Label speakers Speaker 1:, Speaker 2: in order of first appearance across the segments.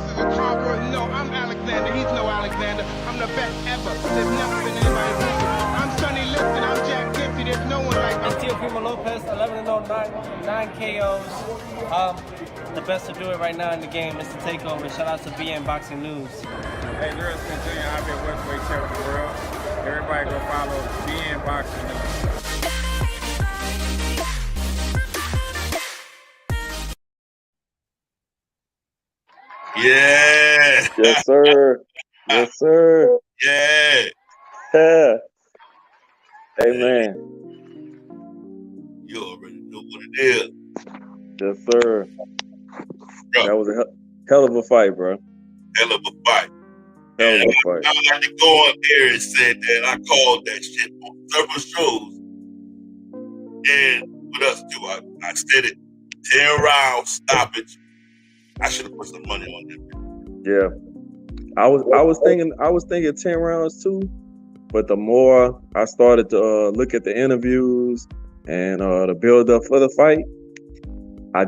Speaker 1: is a conqueror. No, I'm Alexander. He's no Alexander. I'm the best ever. There's never been anybody equal. I'm Sonny Liston. I'm Jack Dempsey. There's no one like me.
Speaker 2: Teofimo Lopez, 11-0, 9 KOs. The best to do it right now in the game is to take over. Shout out to BN Boxing News.
Speaker 3: Hey, girls, continue. I've been welterweight champion of the world. Everybody go follow BN Boxing News.
Speaker 4: Yeah.
Speaker 5: Yes, sir. Yes, sir.
Speaker 4: Yeah.
Speaker 5: Yeah. Amen.
Speaker 4: You already know what it is.
Speaker 5: Yes, sir.
Speaker 4: Bro.
Speaker 5: That was a hell of a fight, bro.
Speaker 4: Hell of a fight.
Speaker 5: Hell of a fight.
Speaker 4: I had to go on there and said that I called that shit on several shows. And with us too, I said it 10 rounds stoppage. I should have put some money on them.
Speaker 5: Yeah. I was thinking 10 rounds too, but the more I started to look at the interviews and the build up for the fight, I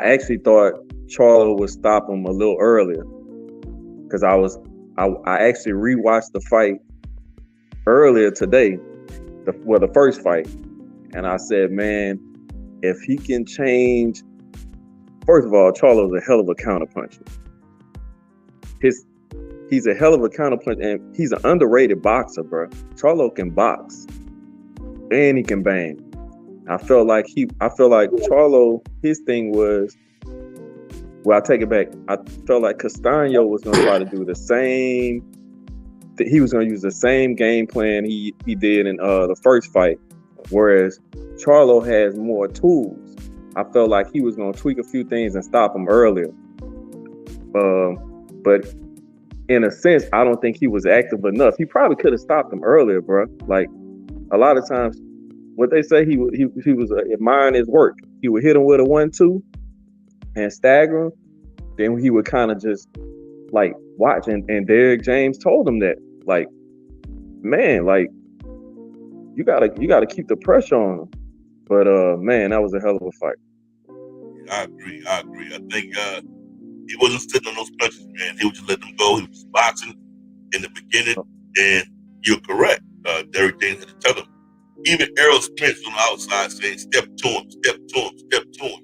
Speaker 5: actually thought Charlo would stop him a little earlier, because I actually rewatched the fight earlier today, the first fight, and I said, man, if he can change. First of all, Charlo's a hell of a counterpuncher. He's a hell of a counterpuncher, and he's an underrated boxer, bro. Charlo can box, and he can bang. I felt like Charlo, his thing was, well, I take it back. I felt like Castano was going to try to do the same. He was going to use the same game plan he did in the first fight, whereas Charlo has more tools. I felt like he was going to tweak a few things and stop him earlier. But in a sense, I don't think he was active enough. He probably could have stopped him earlier, bro. Like, a lot of times, what they say, he was admiring his work. He would hit him with a 1-2 and stagger him. Then he would kind of just, like, watch. And Derrick James told him that, like, man, like, you gotta keep the pressure on him. But, man, that was a hell of a fight.
Speaker 4: I agree. I think he wasn't sitting on those punches, man. He was just letting them go. He was boxing in the beginning, and you're correct. Derrick James had to tell him. Even Errol Spence on the outside saying, step to him, step to him, step to him.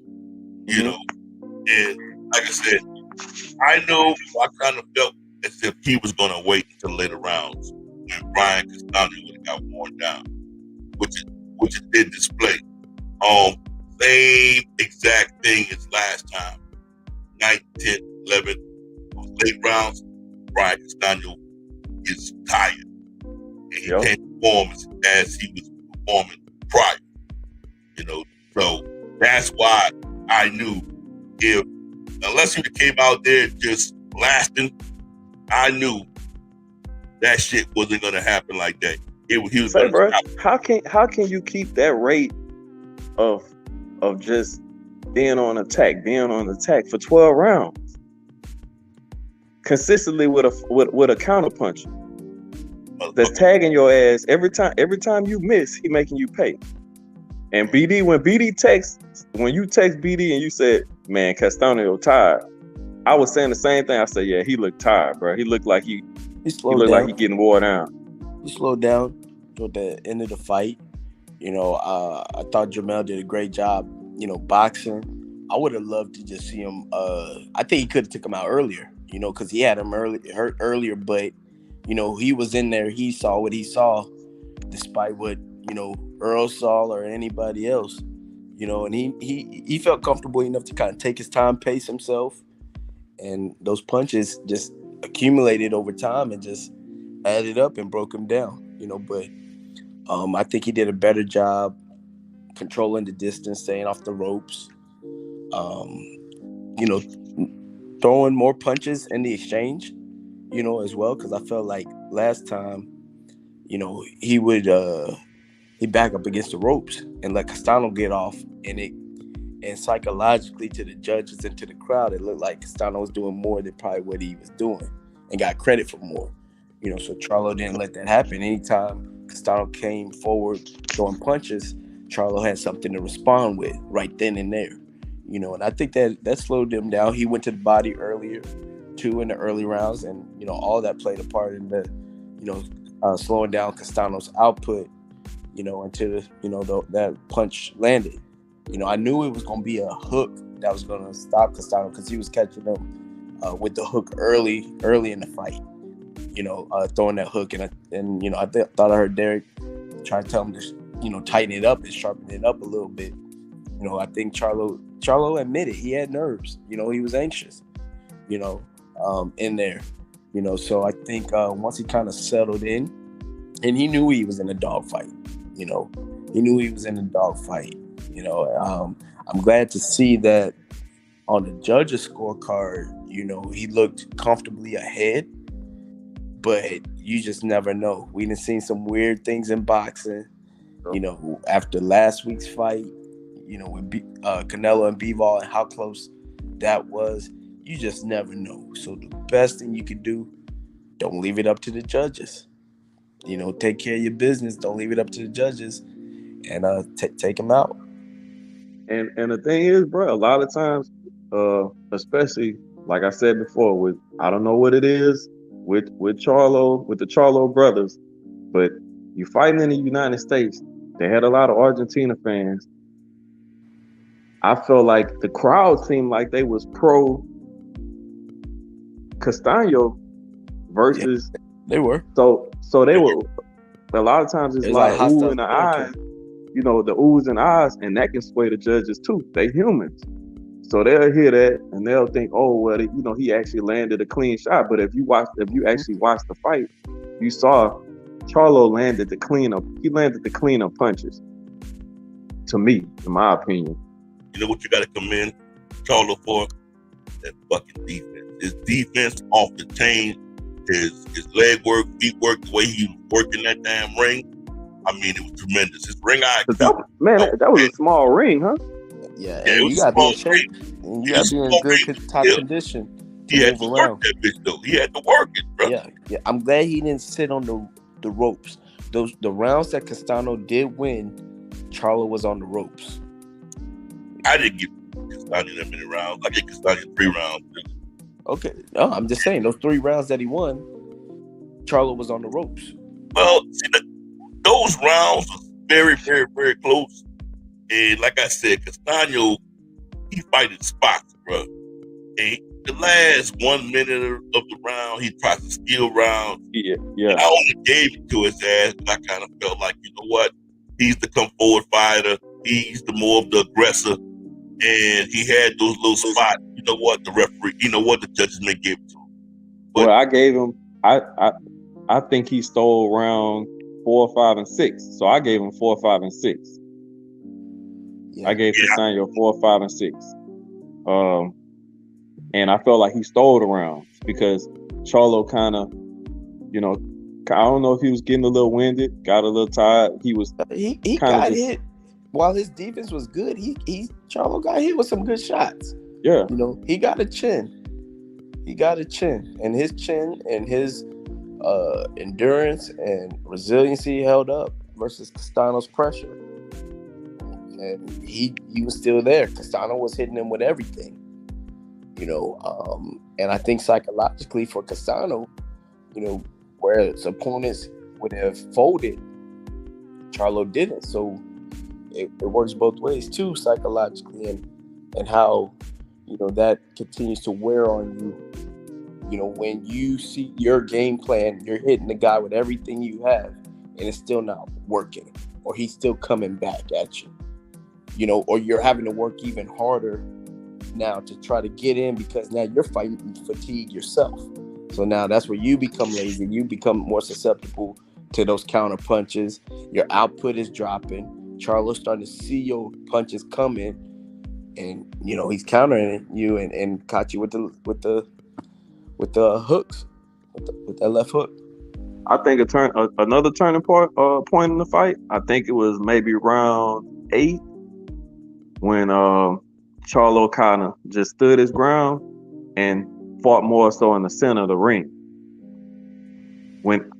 Speaker 4: You know? And like I said, I know I kind of felt as if he was going to wait until later rounds when Brian Castano would have got worn down, which it did display. Same exact thing as last time. 9, 10, 11, those late rounds, Brian Castano is tired. And he can't perform as he was performing prior. You know, so that's why I knew unless he came out there just blasting, I knew that shit wasn't gonna happen like that. He was
Speaker 5: hey, bro, how can you keep that rate of just being on attack for 12 rounds consistently with a counter punch that's tagging your ass every time you miss, he making you pay. And BD, when you text BD and you said, man, Castano tired, I was saying the same thing. I said, yeah, he looked tired, bro. He looked like he getting wore down.
Speaker 6: He slowed down toward the end of the fight. You know, I thought Jermell did a great job, you know, boxing. I would have loved to just see him. I think he could have took him out earlier, you know, because he had him hurt earlier. But, you know, he was in there. He saw what he saw, despite what, you know, Earl saw or anybody else, you know, and he felt comfortable enough to kind of take his time, pace himself. And those punches just accumulated over time and just added up and broke him down, you know. But I think he did a better job controlling the distance, staying off the ropes, you know, throwing more punches in the exchange, you know, as well. Because I felt like last time, you know, he would he'd back up against the ropes and let Castano get off, and psychologically to the judges and to the crowd, it looked like Castano was doing more than probably what he was doing and got credit for more. You know, so Charlo didn't let that happen. Anytime Castano came forward throwing punches, Charlo had something to respond with right then and there. You know, and I think that slowed him down. He went to the body earlier. 2 in the early rounds, and all that played a part in the slowing down Castano's output. Until that punch landed. I knew it was going to be a hook that was going to stop Castano because he was catching him with the hook early in the fight. Throwing that hook, and I thought I heard Derek try to tell him to tighten it up and sharpen it up a little bit. I think Charlo admitted he had nerves. He was anxious. In there. So I think once he kind of settled in, and he knew he was in a dogfight. He knew he was in a dogfight. I'm glad to see that on the judges' scorecard. He looked comfortably ahead, but you just never know. We done seen some weird things in boxing. After last week's fight, with Canelo and Bivol and how close that was, you just never know. So the best thing you could do, don't leave it up to the judges. Take care of your business. Don't leave it up to the judges, and take them out.
Speaker 5: And the thing is, bro, a lot of times, especially like I said before, I don't know what it is with Charlo, with the Charlo brothers, but you fighting in the United States. They had a lot of Argentina fans. I felt like the crowd seemed like they was pro Castano versus.
Speaker 6: Yeah, they were.
Speaker 5: So they were. A lot of times it's like ooh in the eyes, the oohs and ahs, and that can sway the judges too. They humans, so they'll hear that and they'll think, oh well, he actually landed a clean shot. But if you actually watched the fight, you saw Charlo landed the cleanup. He landed the cleanup punches. To me, in my opinion.
Speaker 4: You know what you got to commend Charlo for? That fucking defense. His defense off the chain. His leg work, feet work, the way he was working that damn ring. I mean, it was tremendous. His ring IQ.
Speaker 5: That was a small ring, huh?
Speaker 6: Yeah,
Speaker 5: it
Speaker 6: was a small ring. You got to be in good top condition.
Speaker 4: He had to work that bitch, though. He had to work it, bro.
Speaker 6: Yeah. I'm glad he didn't sit on the ropes. The rounds that Castano did win, Charlo was on the ropes.
Speaker 4: I didn't give Castano that many rounds. I gave Castano 3 rounds.
Speaker 6: Okay. No, I'm just saying, those 3 rounds that he won, Charlo was on the ropes.
Speaker 4: Well, see, those rounds were very, very, very close. And like I said, Castano, he fighting spots, bro. And the last 1 minute of the round, he tried to steal rounds.
Speaker 5: Yeah.
Speaker 4: And I only gave it to his ass because I kind of felt like, you know what? He's the come forward fighter. He's the more of the aggressor. And he had those little spots. You know what? The referee, the judges may give it to him.
Speaker 5: Well, I gave him, I think he stole round 4, 5, and 6. So I gave him 4, 5, and 6. I gave Castano 4, 5, and 6. And I felt like he stole the rounds because Charlo kind of, I don't know if he was getting a little winded, got a little tired. He was
Speaker 6: he got hit while his defense was good. Charlo got hit with some good shots.
Speaker 5: Yeah,
Speaker 6: he got a chin. And his chin and his endurance and resiliency held up versus Castano's pressure. And he was still there. Castano was hitting him with everything. And I think psychologically for Castano, where its opponents would have folded, Charlo didn't. So it works both ways too, psychologically, and how that continues to wear on you. When you see your game plan, you're hitting the guy with everything you have, and it's still not working, or he's still coming back at you. Or you're having to work even harder now to try to get in because now you're fighting fatigue yourself. So now that's where you become lazy. You become more susceptible to those counter punches. Your output is dropping. Charlo's starting to see your punches coming, and he's countering you and caught you with the hooks, with that left hook.
Speaker 5: I think another turning point in the fight. I think it was maybe round 8 when Charlo kind of just stood his ground and fought more so in the center of the ring. When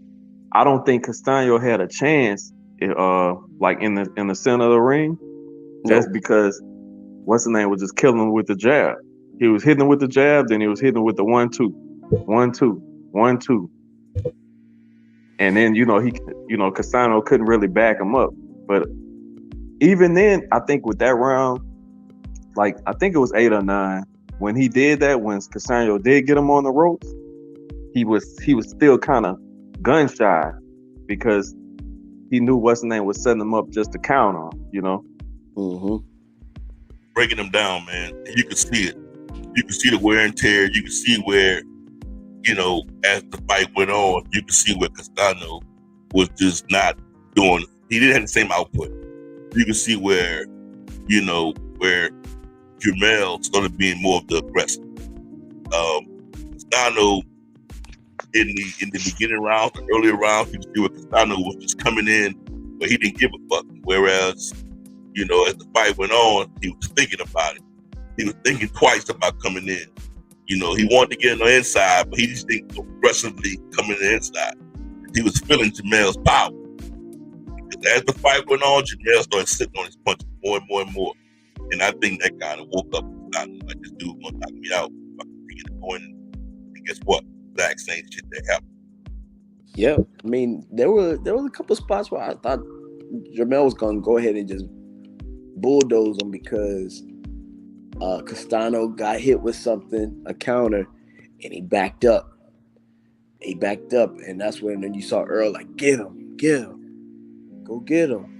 Speaker 5: I don't think Castano had a chance, like in the center of the ring, just because what's the name was just killing him with the jab. He was hitting him with the jab, then he was hitting him with the 1-2. 1-2, 1-2. And then, Castano couldn't really back him up. But even then, I think with that round, like, I think it was 8 or 9, when he did that, when Castano did get him on the ropes, he was still kind of gun shy because he knew what's the name was setting him up just to count on,
Speaker 6: Mm-hmm.
Speaker 4: Breaking him down, man. And you could see it. You could see the wear and tear. You could see where, as the fight went on, you could see where Castano was just not doing. He didn't have the same output. You could see where, where Jermell started being more of the aggressor. Castano in the beginning rounds, the earlier rounds, you could see where Castano was just coming in, but he didn't give a fuck. Whereas, as the fight went on, he was thinking about it. He was thinking twice about coming in. He wanted to get on the inside, but he just didn't aggressively come in the inside. He was feeling Jermell's power. Because as the fight went on, Jermell started sitting on his punches more and more and more. And I think that kind of woke up Castano, like, this dude gonna knock me out if I continue to go in. And guess what? Exact same shit that happened.
Speaker 6: Yeah, I mean, there were a couple spots where I thought Jermell was gonna go ahead and just bulldoze him because Castano got hit with something, a counter, and he backed up. And that's when you saw Earl like, get him, go get him.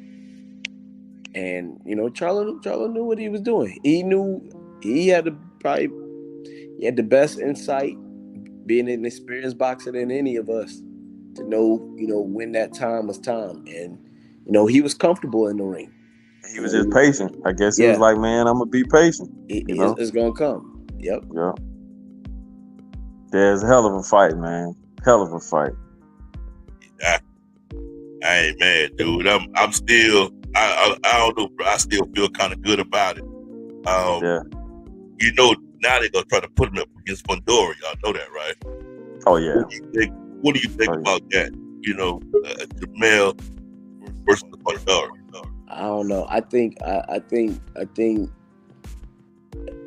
Speaker 6: And Charlo knew what he was doing. He knew he had the best insight, being an experienced boxer than any of us, to know when that time was time. And he was comfortable in the ring.
Speaker 5: He was just patient. I guess he was like, man, I'm gonna be patient.
Speaker 6: It's gonna come. Yep.
Speaker 5: Yeah. There's a hell of a fight, man. Hell of a fight.
Speaker 4: I ain't mad, dude. I'm still. I don't know, bro. I still feel kind of good about it.
Speaker 5: Yeah.
Speaker 4: Now they're gonna try to put him up against Fundora. Y'all know that, right?
Speaker 5: Oh yeah.
Speaker 4: What do you think about that? Jermell versus the Fundora.
Speaker 6: I don't know. I think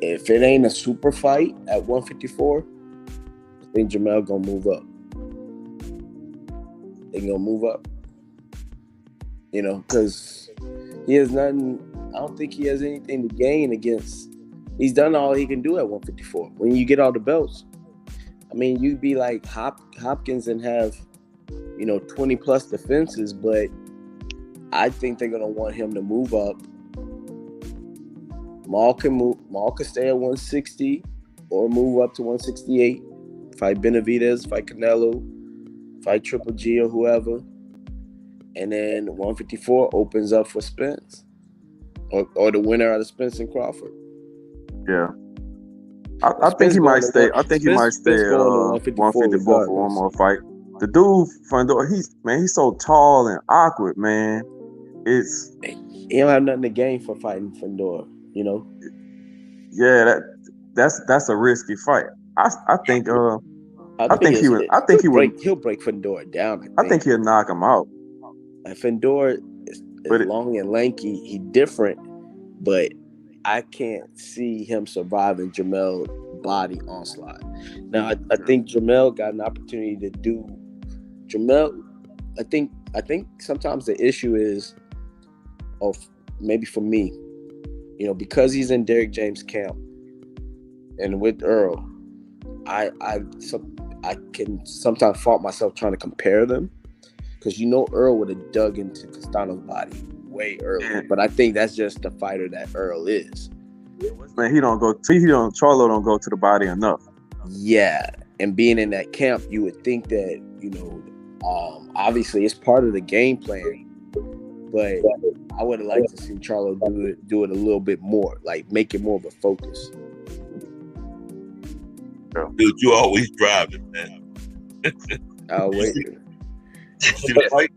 Speaker 6: if it ain't a super fight at 154, I think Jermell gonna move up. They gonna move up. Because he has nothing. I don't think he has anything to gain against. He's done all he can do at 154. When you get all the belts, I mean, you'd be like Hopkins and have 20 plus defenses, but I think they're gonna want him to move up. Maul can stay at 160 or move up to 168. Fight Benavidez, fight Canelo, fight Triple G or whoever. And then 154 opens up for Spence. Or the winner out of Spence and Crawford.
Speaker 5: Yeah. I think he might stay. I think he might stay 154 for one more fight. The dude, Fundora, he's so tall and awkward, man.
Speaker 6: He don't have nothing to gain for fighting Fundora,
Speaker 5: Yeah, that's a risky fight. I think he would
Speaker 6: he'll break Fundora down.
Speaker 5: I think he'll knock him out.
Speaker 6: Fundora is long and lanky. He's different, but I can't see him surviving Jermell's body onslaught. Now, I think Jermell got an opportunity to do Jermell. I think sometimes the issue is, maybe for me, because he's in Derrick James' camp and with Earl, I can sometimes fault myself trying to compare them. Because Earl would have dug into Castano's body way earlier, but I think that's just the fighter that Earl is.
Speaker 5: Man, Charlo don't go to the body enough.
Speaker 6: Yeah, and being in that camp, you would think that obviously it's part of the game plan, but I would have liked to see Charlo do it a little bit more, like make it more of a focus.
Speaker 4: Dude, you always driving, man.
Speaker 6: I'll wait.
Speaker 4: See the fight?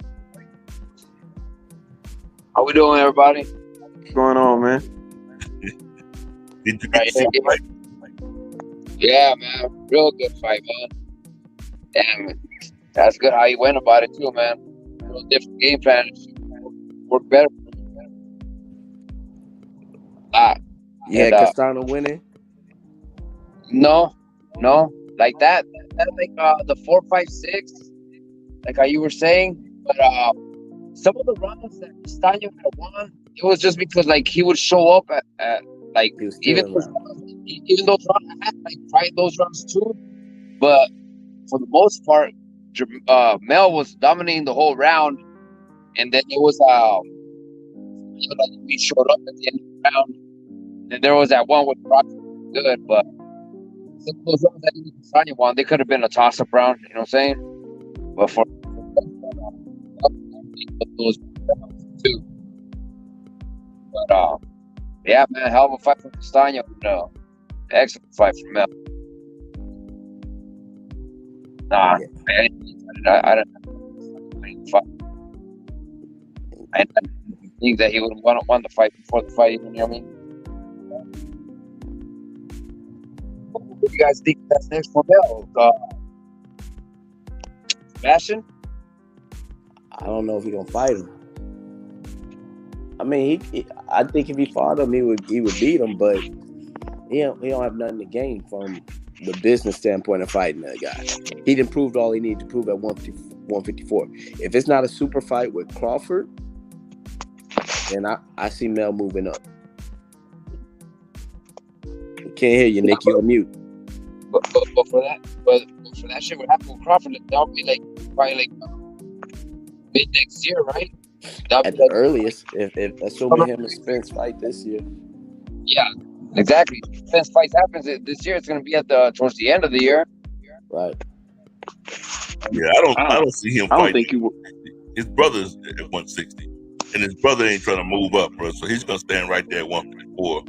Speaker 7: How we doing, everybody?
Speaker 5: What's going on, man?
Speaker 4: Did you get to see the fight?
Speaker 7: Yeah, man. Real good fight, man. Damn, that's good how you went about it, too, man. A little different game plan. Work better.
Speaker 6: Yeah, Castano winning?
Speaker 7: No. Like that. the 4-5-6, like how you were saying. But some of the runs that Castano had won, it was just because like he would show up at like
Speaker 6: He was still around.
Speaker 7: even those runs. I had like tried those runs too, but for the most part, Mel was dominating the whole round, and then it was like we showed up at the end of the round, and there was that one with Brock good, but some of those runs that Castano won, they could have been a toss-up round. You know what I'm saying? But for those too. But yeah, man, hell of a fight from Castano. Excellent fight from Mel. Nah, I don't fight. I didn't think that he would have won the fight before the fight. You know what I mean? What do you guys think that's next for Mel? Sebastian?
Speaker 6: I don't know if he's gonna fight him. I mean, I think if he fought him, he would beat him, but he don't have nothing to gain from the business standpoint of fighting that guy. He didn't prove all he needed to prove at 154. If it's not a super fight with Crawford, then I see Mel moving up. Can't hear you, Nick. You're on mute.
Speaker 7: But for that shit would happen with Crawford, that'll be like probably like mid next year, right?
Speaker 6: At the earliest, if assuming him and Spence fight this year.
Speaker 7: Yeah, exactly. Spence fights happens this year. It's going to be towards the end of the year.
Speaker 6: Right.
Speaker 4: Yeah, I don't see him fighting. Think he will. His brother's at 160, and his brother ain't trying to move up, bro. So he's gonna stand right there at 154.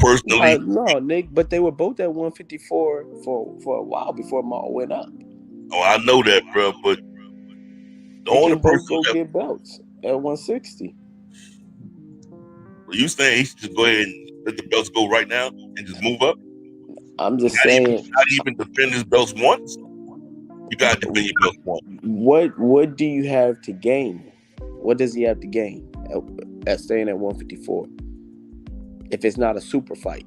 Speaker 4: Personally,
Speaker 6: no, Nick, but they were both at 154 for a while before Maul went up.
Speaker 4: Oh, I know that, bro. But the only person
Speaker 6: go get belts at 160.
Speaker 4: Are you saying he should just go ahead and let the belts go right now and just move up?
Speaker 6: I'm just saying,
Speaker 4: not even defend his belts once. You gotta defend your belts once.
Speaker 6: What do you have to gain? What does he have to gain at staying at 154? If it's not a super fight,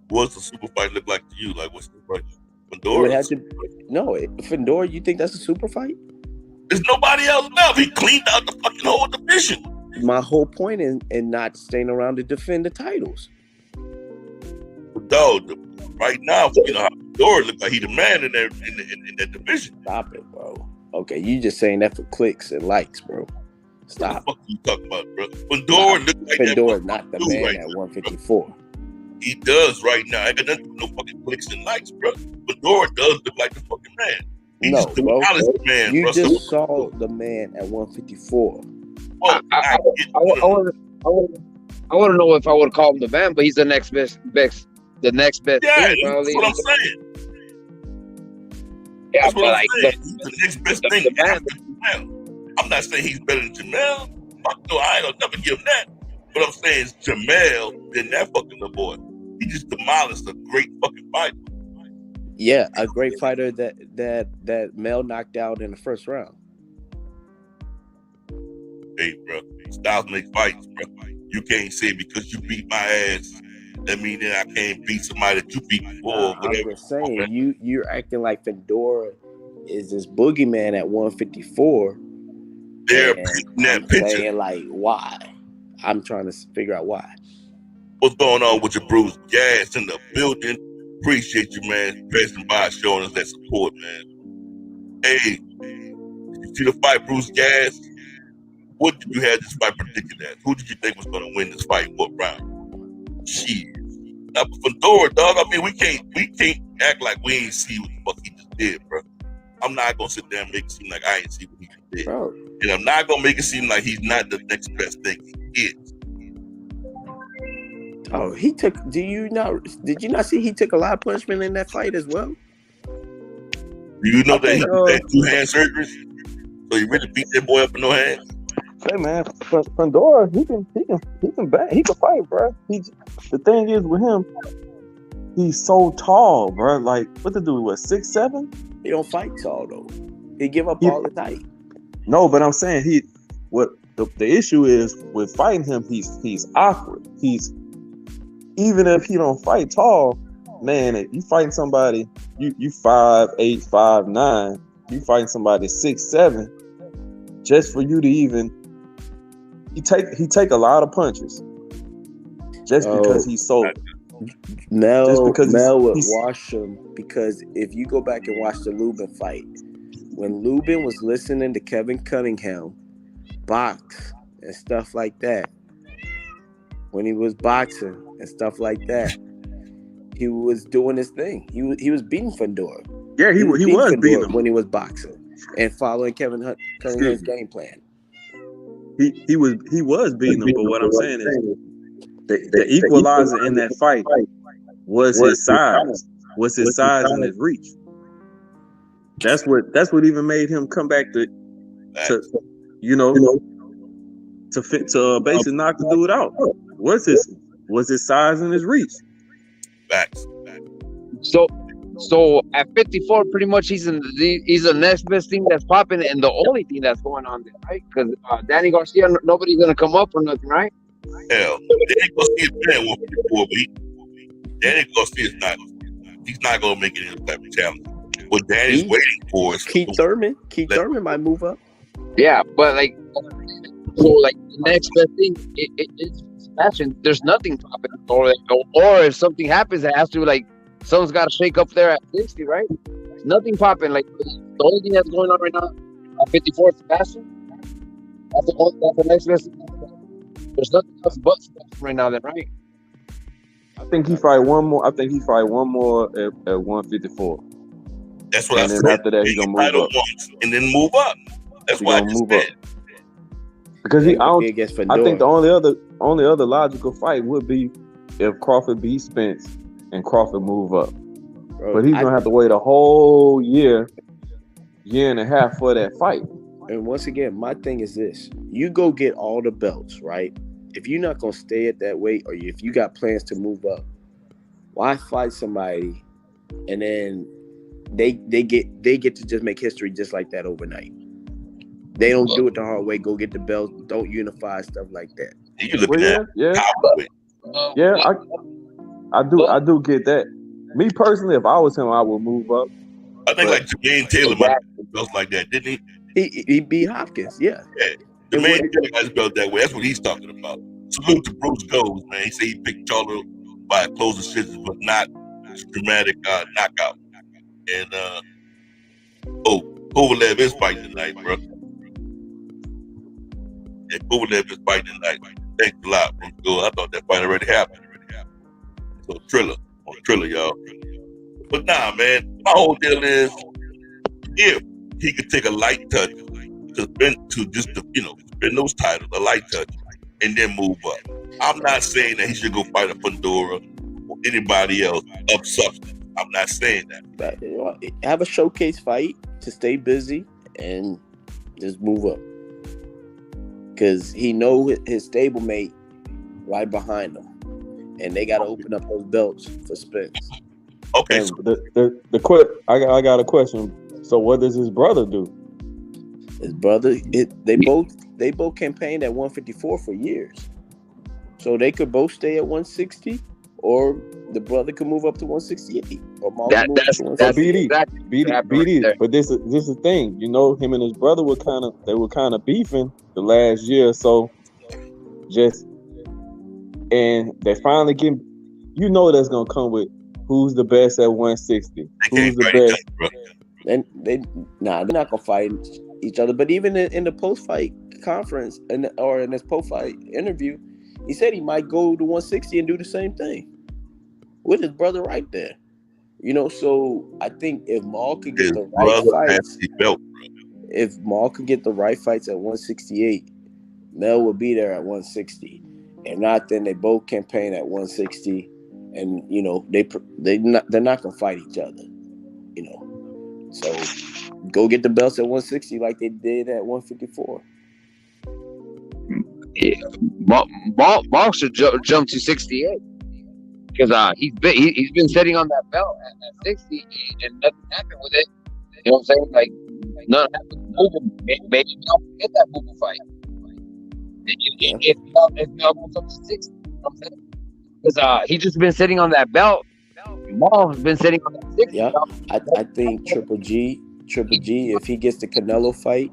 Speaker 4: what's a super fight look like to you? Like what's the fight?
Speaker 6: Fedora? Fedora. You think that's a super fight?
Speaker 4: There's nobody else left. He cleaned out the fucking whole division.
Speaker 6: My whole point in not staying around to defend the titles.
Speaker 4: Dog, right now, you know how Fedora look like he the man in that division.
Speaker 6: Stop it, bro. Okay, you just saying that for clicks and likes, bro. Stop.
Speaker 4: What the fuck are you talking about, bro? Fedora look like
Speaker 6: Fedora not the man at 154.
Speaker 4: Bro. He does right now. I got nothing to do with no fucking clicks and likes, bro. Fedora does look like the fucking man. He's
Speaker 6: no,
Speaker 4: just the
Speaker 6: bro.
Speaker 4: Man,
Speaker 6: you
Speaker 4: bro.
Speaker 6: just saw the man at 154.
Speaker 4: Well,
Speaker 7: I want to know if I would call him the man, but he's the next best. The next best.
Speaker 4: Yeah,
Speaker 7: thing,
Speaker 4: that's what I'm saying.
Speaker 7: Yeah,
Speaker 4: that's what I'm
Speaker 7: like
Speaker 4: saying. He's the next best thing after Jermell. I'm not saying he's better than Jermell. Fuck no, I ain't gonna never give him that. What I'm saying is Jermell than that fucking little boy. He just demolished a great fucking fighter.
Speaker 6: Yeah, a great fighter that Mel knocked out in the first round.
Speaker 4: Hey, bro, styles make fights, bro. You can't say because you beat my ass, that mean that I can't beat somebody that you beat before.
Speaker 6: I'm just saying, you're acting like Fedora is this boogeyman at 154.
Speaker 4: They're painting that picture.
Speaker 6: Saying like, why? I'm trying to figure out why.
Speaker 4: What's going on with your Bruce Gas in the building? Appreciate you, man. Passing by, showing us that support, man. Hey, you see the fight, Bruce Gas? What did you have this fight predicted as? Who did you think was going to win this fight? What round? Shit. Now, Fedora, dog. I mean, we can't act like we ain't see what the fuck he just did, bro. I'm not gonna sit there and make it seem like I ain't see what he just did,
Speaker 6: bro.
Speaker 4: And I'm not gonna make it seem like he's not the next best thing he is.
Speaker 6: Oh, he took. Did you not see he took a lot of punishment in that fight as well?
Speaker 4: Do you know that he had 2 hand surgeries? So he really beat that boy up with no hands?
Speaker 5: Hey man, Fedora, he can fight, bro. The thing is with him, he's so tall, bro. Like, what to do? What, 6'7"?
Speaker 6: He don't fight tall though. He give up all the height.
Speaker 5: No, but I'm saying the issue is with fighting him. He's awkward. He's even if he don't fight tall, man, you fighting somebody, you 5'8", 5'9", you fighting somebody 6'7", just for you to even he take a lot of punches. Just because he's so
Speaker 6: Mel would
Speaker 5: he's
Speaker 6: wash him, because if you go back and watch the Lubin fight, when Lubin was listening to Kevin Cunningham box and stuff like that, when he was boxing and stuff like that, he was doing his thing. He was beating Fundora.
Speaker 5: Yeah, he was beating him
Speaker 6: when he was boxing and following Kevin Cunningham's game plan.
Speaker 5: He was beating him, but what I'm saying is the equalizer in that fight was his size. Was his size and his reach. That's what even made him come back to basically knock the dude out. Was his size and his reach.
Speaker 4: Facts.
Speaker 7: So at 54, pretty much he's the next best thing that's popping, and the only thing that's going on there, right? Because Danny Garcia, nobody's gonna come up or nothing, right?
Speaker 4: Hell, Danny Garcia's been 154, but Danny Garcia's he's not gonna make it in the type of challenge. What Danny's waiting for is
Speaker 6: Keith Thurman. Keith Thurman might move up.
Speaker 7: Yeah, but the next best thing it's smashing. There's nothing popping, or if something happens, it has to someone's got to shake up there at 60, right? Nothing popping. The only thing that's going on right now at 54 is Sebastian. That's the next best thing. There's nothing else but Sebastian right now, then, right?
Speaker 5: I think he fight one more. I think he fight one more at 154.
Speaker 4: That's what I said.
Speaker 5: After that, he's gonna move up
Speaker 4: and then move up. That's why I just said.
Speaker 5: Because I think the only other logical fight would be if Crawford beats Spence and Crawford move up. Bro, but he's gonna have to wait a whole year and a half for that fight.
Speaker 6: And once again, my thing is this: you go get all the belts, right? If you're not gonna stay at that weight, or if you got plans to move up, why fight somebody and then they get to just make history just like that overnight? They don't do it the hard way. Go get the belts. Don't unify, stuff like that.
Speaker 5: I do get that. Me personally, if I was him, I would move up.
Speaker 4: I think Jermaine Taylor might have belts like that, didn't he?
Speaker 6: He beat Hopkins, yeah.
Speaker 4: Jermaine Taylor got his belt that way. That's what he's talking about. Salute to Bruce Goes, man. He said he picked Charlo by a close decision, but not dramatic knockout. And Kovalev is fighting tonight, bro. Yeah, Kovalev is fighting tonight. Thanks a lot, Bruce Goes. I thought that fight already happened. So Triller, y'all. But nah, man, my whole deal is if he could take a light touch to spin those titles, a light touch, and then move up. I'm not saying that he should go fight a Fundora or anybody else of substance. I'm not saying that.
Speaker 6: But, have a showcase fight to stay busy and just move up. Because he know his stablemate right behind him. And they got to open up those belts for Spence.
Speaker 4: Okay.
Speaker 5: I got a question. So what does his brother do?
Speaker 6: His brother, they both campaigned at 154 for years. So they could both stay at 160, or the brother could move up to 168. Or
Speaker 5: that's BD. But this is the thing. Him and his brother were kind of beefing the last year or so. And they finally get. That's gonna come with who's the best at 160. Who's the best?
Speaker 6: And they're not gonna fight each other. But even in the post-fight conference or in this post-fight interview, he said he might go to 160 and do the same thing with his brother right there. So I think if Maul could get the right fights, if Maul could get the right fights at 168, Mel would be there at 160. If not, then they both campaign at 160, and they're not gonna fight each other. So go get the belts at 160 like they did at 154.
Speaker 7: Yeah, Maul should jump to 68 because he's been sitting on that belt at 60 and nothing happened with it. You know what I'm saying? Nothing happened. Maybe Mel get that Booba fight. If Mel goes up to 60, you know what I'm saying? Because he's just been sitting on that belt Maul's been sitting on that 60.
Speaker 6: Yeah, I think Triple G, if he gets the Canelo fight,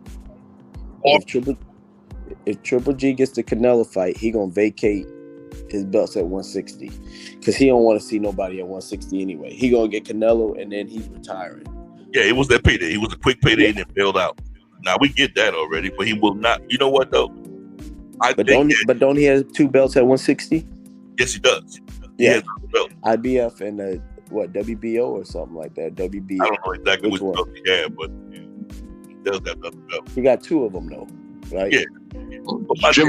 Speaker 6: if Triple G gets the Canelo fight, he gonna vacate his belts at 160 because he don't want to see nobody at 160 anyway. He gonna get Canelo and then he's retiring.
Speaker 4: Yeah, it was that payday. It was a quick payday and then bailed out. Now we get that already, but he will not. You know what though?
Speaker 6: Don't he have 2 belts at 160?
Speaker 4: Yes, he does.
Speaker 6: Yeah,
Speaker 4: he has 2 belts.
Speaker 6: IBF and WBO or something like that. WB.
Speaker 4: I don't know exactly which
Speaker 6: one
Speaker 4: belt he had, but he does have other belts.
Speaker 6: He got 2 of them though, right?
Speaker 4: Yeah. But my deal,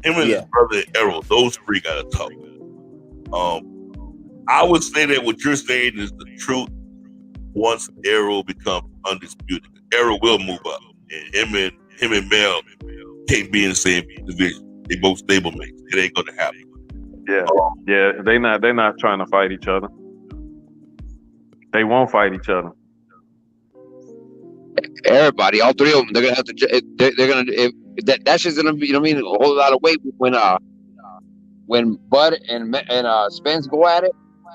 Speaker 4: him and his brother Errol, those 3 got to talk. I would say that what you're saying is the truth. Once Errol becomes undisputed, Errol will move up, and him and Mel can't be in the same division. They both stable mates. It ain't gonna happen.
Speaker 5: Yeah. They're not trying to fight each other. They won't fight each other.
Speaker 7: Everybody, all 3 of them, they're gonna have to. They're gonna. That's just gonna be, you know what I mean, a whole lot of weight when Bud and Spence go at it.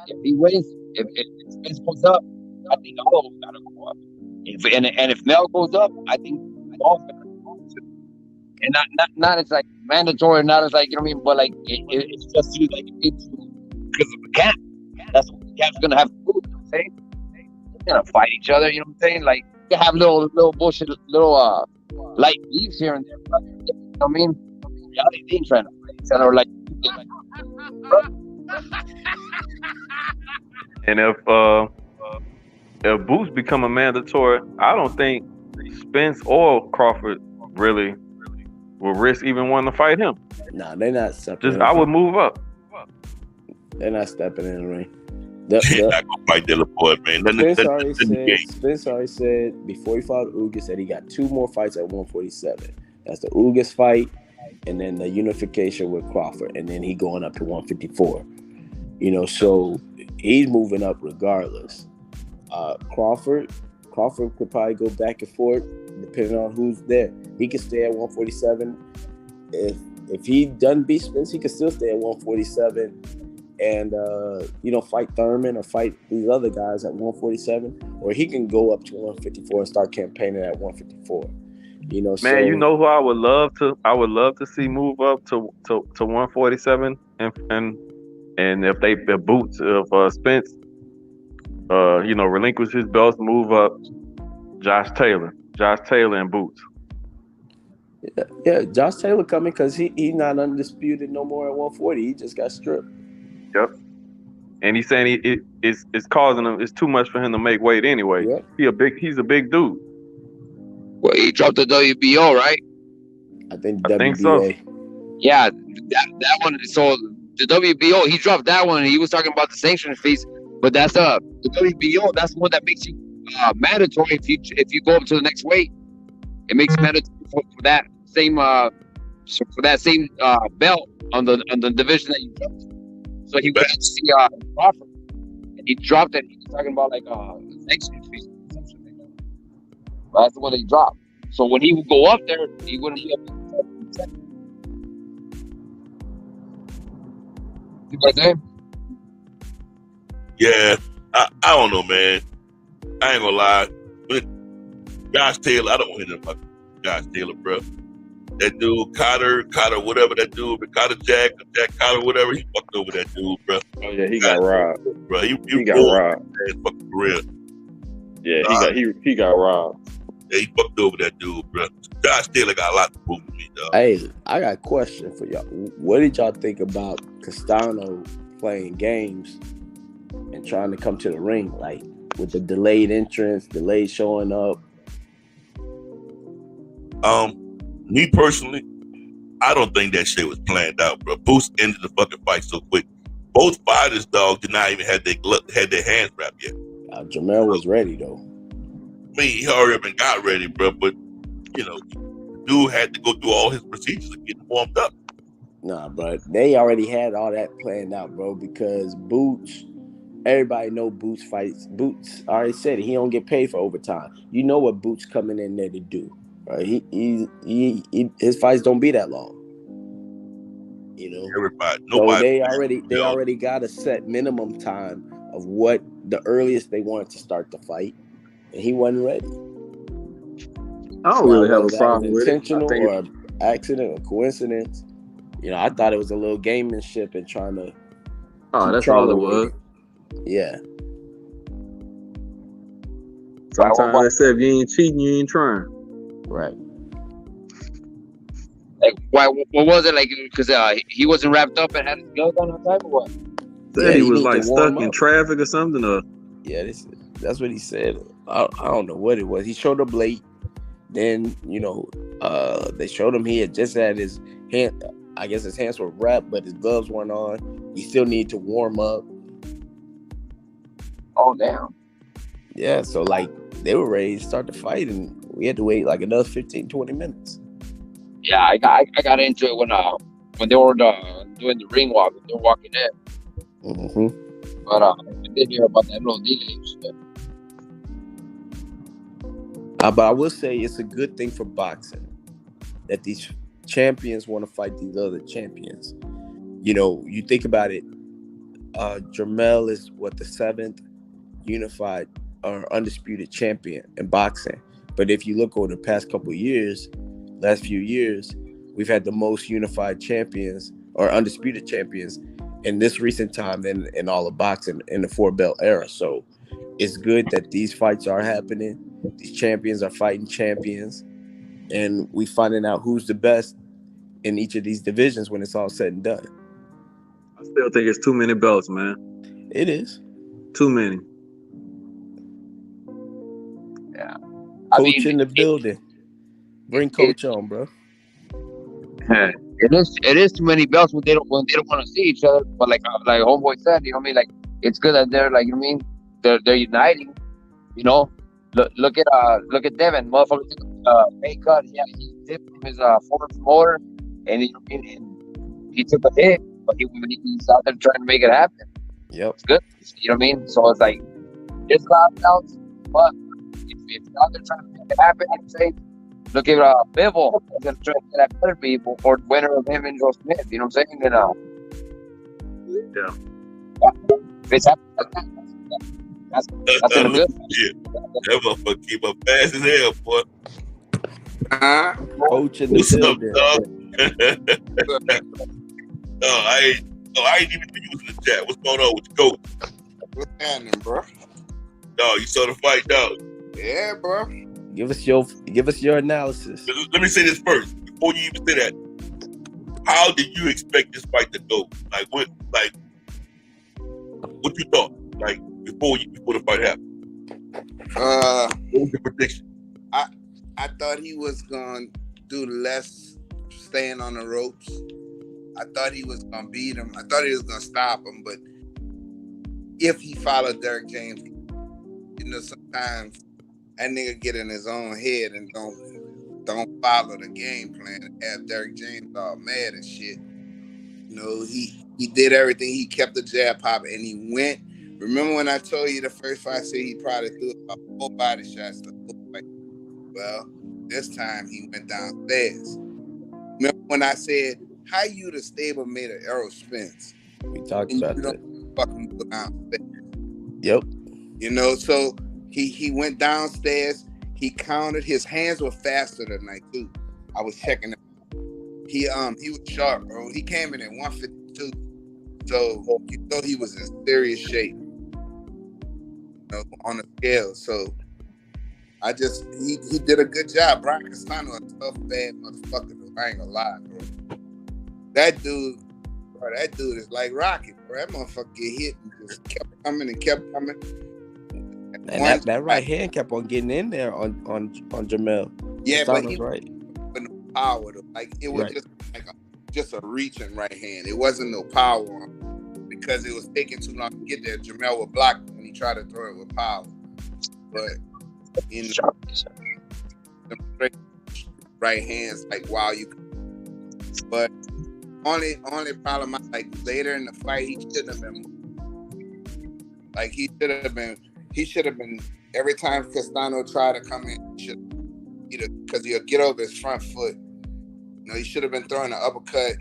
Speaker 7: If he wins, if Spence goes up, I think all of them gotta go up. If Mel goes up, I think all of them gotta go up too. And not as like mandatory, not as like, you know what I mean, but like it's just like it's because of the camp. That's what the camp's gonna have to do. You know what I'm saying? They're gonna fight each other. You know what I'm saying? Like they have little bullshit, little light beefs here and there. But, you know what I mean? Reality, they ain't trying to fight each other like.
Speaker 5: And if Boots become a mandatory, I don't think Spence or Crawford really will risk even wanting to fight him.
Speaker 6: Nah, they're not stepping.
Speaker 5: I would move up.
Speaker 6: They're not stepping in the ring.
Speaker 4: They're not gonna fight De La Pointe, man.
Speaker 6: Spence already said before he fought Ugas that he got 2 more fights at 147. That's the Ugas fight, and then the unification with Crawford, and then he going up to 154. You know, so he's moving up regardless. Crawford could probably go back and forth depending on who's there. He could stay at 147. If he doesn't beat Spence, he could still stay at 147 and fight Thurman or fight these other guys at 147, or he can go up to 154 and start campaigning at 154. You know,
Speaker 5: man, you know who I would love to see move up to 147 and if Boots of Spence relinquish his belts, move up, Josh Taylor and Boots.
Speaker 6: Yeah, Josh Taylor coming because he's not undisputed no more at 140. He just got stripped.
Speaker 5: Yep. And he's saying it's causing him. It's too much for him to make weight anyway. Yep. He's a big dude.
Speaker 7: Well, he dropped the WBO, right?
Speaker 6: I think
Speaker 5: so.
Speaker 7: Yeah, that one. So the WBO, he dropped that one. And he was talking about the sanction fees, but that's the WBO. That's the one that makes you mandatory if you go up to the next weight. It makes it mandatory for that same belt on the division that you dropped. So he went to see Crawford, and he dropped it. He was talking about like sanction fees. That's the one that he dropped. So when he would go up there, he wouldn't be up to 7%. See what I'm saying?
Speaker 4: Yeah, I don't know, man. I ain't gonna lie. But Josh Taylor, I don't want to hear about Josh Taylor, bro. That dude, Cotter, whatever that dude, Jack Cotter, whatever, he fucked over that dude, bro.
Speaker 5: Oh yeah, he got robbed,
Speaker 4: bro. He got robbed. His fucking career.
Speaker 5: Yeah, he got robbed.
Speaker 4: Yeah, he fucked over that dude, bro. Josh Taylor got a lot to prove to me, dog.
Speaker 6: Hey, I got a question for y'all. What did y'all think about Castano playing games and trying to come to the ring, like with the delayed entrance, delayed showing up?
Speaker 4: Me personally, I don't think that shit was planned out, bro. Boost ended the fucking fight so quick. Both fighters, dog, did not even have their hands wrapped yet.
Speaker 6: Jermell was ready though.
Speaker 4: I mean, he hurried up and got ready, bro. But dude had to go through all his procedures and get warmed up.
Speaker 6: Nah, but they already had all that planned out, bro. Because Boots, everybody know Boots fights. Boots already said it. He don't get paid for overtime. You know what Boots coming in there to do, right? He his fights don't be that long. You know,
Speaker 4: Everybody,
Speaker 6: so
Speaker 4: nobody.
Speaker 6: they already got a set minimum time of what the earliest they wanted to start the fight, and he wasn't ready.
Speaker 5: I don't
Speaker 6: Now,
Speaker 5: really have
Speaker 6: whether
Speaker 5: a
Speaker 6: that was
Speaker 5: problem with it. I
Speaker 6: intentional
Speaker 5: think
Speaker 6: or accident or coincidence, I thought it was a little gamemanship and trying to.
Speaker 5: that's all it was.
Speaker 6: Yeah.
Speaker 5: Sometimes they say if you ain't cheating, you ain't trying.
Speaker 6: Right.
Speaker 7: Like, why? What was it like? Because he wasn't wrapped up and had his glove on time, or what?
Speaker 5: Said he was
Speaker 6: need to
Speaker 5: like
Speaker 6: warm
Speaker 5: stuck in
Speaker 6: up.
Speaker 5: traffic or something.
Speaker 6: Yeah, that's what he said. I don't know what it was. He showed up late. Then, they showed him he had just had his hand. I guess his hands were wrapped, but his gloves weren't on. He still needed to warm up.
Speaker 7: Oh, damn.
Speaker 6: Yeah, so like they were ready to start the fight, and we had to wait like another 15, 20 minutes.
Speaker 7: Yeah, I got into it when they were doing the ring walk. They were walking in.
Speaker 6: Mm-hmm.
Speaker 7: But I did hear about that little delay shit.
Speaker 6: But I will say it's a good thing for boxing that these champions want to fight these other champions. You think about it. Jermell is the 7th unified or undisputed champion in boxing. But if you look over the past last few years, we've had the most unified champions or undisputed champions in this recent time in all of boxing in the 4-belt era. So it's good that these fights are happening. These champions are fighting champions, and we finding out who's the best in each of these divisions when it's all said and done.
Speaker 5: I still think it's too many belts, man.
Speaker 6: It is.
Speaker 5: Too many.
Speaker 7: Yeah.
Speaker 6: Coach in the building. Bring Coach on, bro.
Speaker 7: It is too many belts when they don't want to see each other. But like homeboy said, like it's good that they're like they're uniting. Look at Devin, motherfucker took a pay cut. Yeah, he dipped from his former promoter, and he took a hit, but he's out there trying to make it happen.
Speaker 6: Yep,
Speaker 7: it's good. You know what I mean? So it's like there's a lot of belts, but if you're out there trying to make it happen, you say, look at Bivol. He's gonna try to get at better people or the winner of him and Joe Smith. You know what I'm saying?
Speaker 5: Yeah.
Speaker 7: If it's happening, that's in a good.
Speaker 4: Shit. That motherfucker keep up fast as hell, boy.
Speaker 6: Coach in the
Speaker 4: What's up,
Speaker 6: building.
Speaker 4: dog? I ain't even think you was in the chat. What's going on with the coach?
Speaker 8: What's happening, bro?
Speaker 4: Dog, you saw the fight, dog.
Speaker 8: Yeah, bro.
Speaker 6: Give us your analysis.
Speaker 4: Let me say this first before you even say that. How did you expect this fight to go? Like what you thought? Like before the fight happened? What was your prediction?
Speaker 8: I thought he was gonna do less staying on the ropes. I thought he was gonna beat him. I thought he was gonna stop him, but if he followed Derrick James, sometimes that nigga get in his own head and don't follow the game plan and have Derrick James all mad and shit. He did everything. He kept the jab popping and he went. Remember when I told you the first fight, I said he probably threw about 4 body shots the whole fight? Well, this time he went downstairs. Remember when I said, how you the stable made of Errol Spence?
Speaker 6: We talked about that.
Speaker 8: Fucking go downstairs.
Speaker 6: Yep.
Speaker 8: So he went downstairs. He counted. His hands were faster tonight too. I was checking it. He was sharp, bro. He came in at 152. So he was in serious shape. On the scale. So he did a good job. Brian Castano, a tough, bad motherfucker. I ain't gonna lie, bro. That dude is like Rocky, bro. That motherfucker get hit and just kept coming and kept coming.
Speaker 6: And that right hand kept on getting in there on Jermell.
Speaker 8: Yeah, but he
Speaker 6: right.
Speaker 8: With no power though. Like it was
Speaker 6: Right.
Speaker 8: just a reaching right hand. It wasn't no power on him because it was taking too long to get there. Jermell would block when he tried to throw it with power. But the straight right hands, like wow, you. But only problem, like later in the fight, he shouldn't have been. Like he should have been. Every time Castano tried to come in, because he'll get over his front foot. He should have been throwing an uppercut.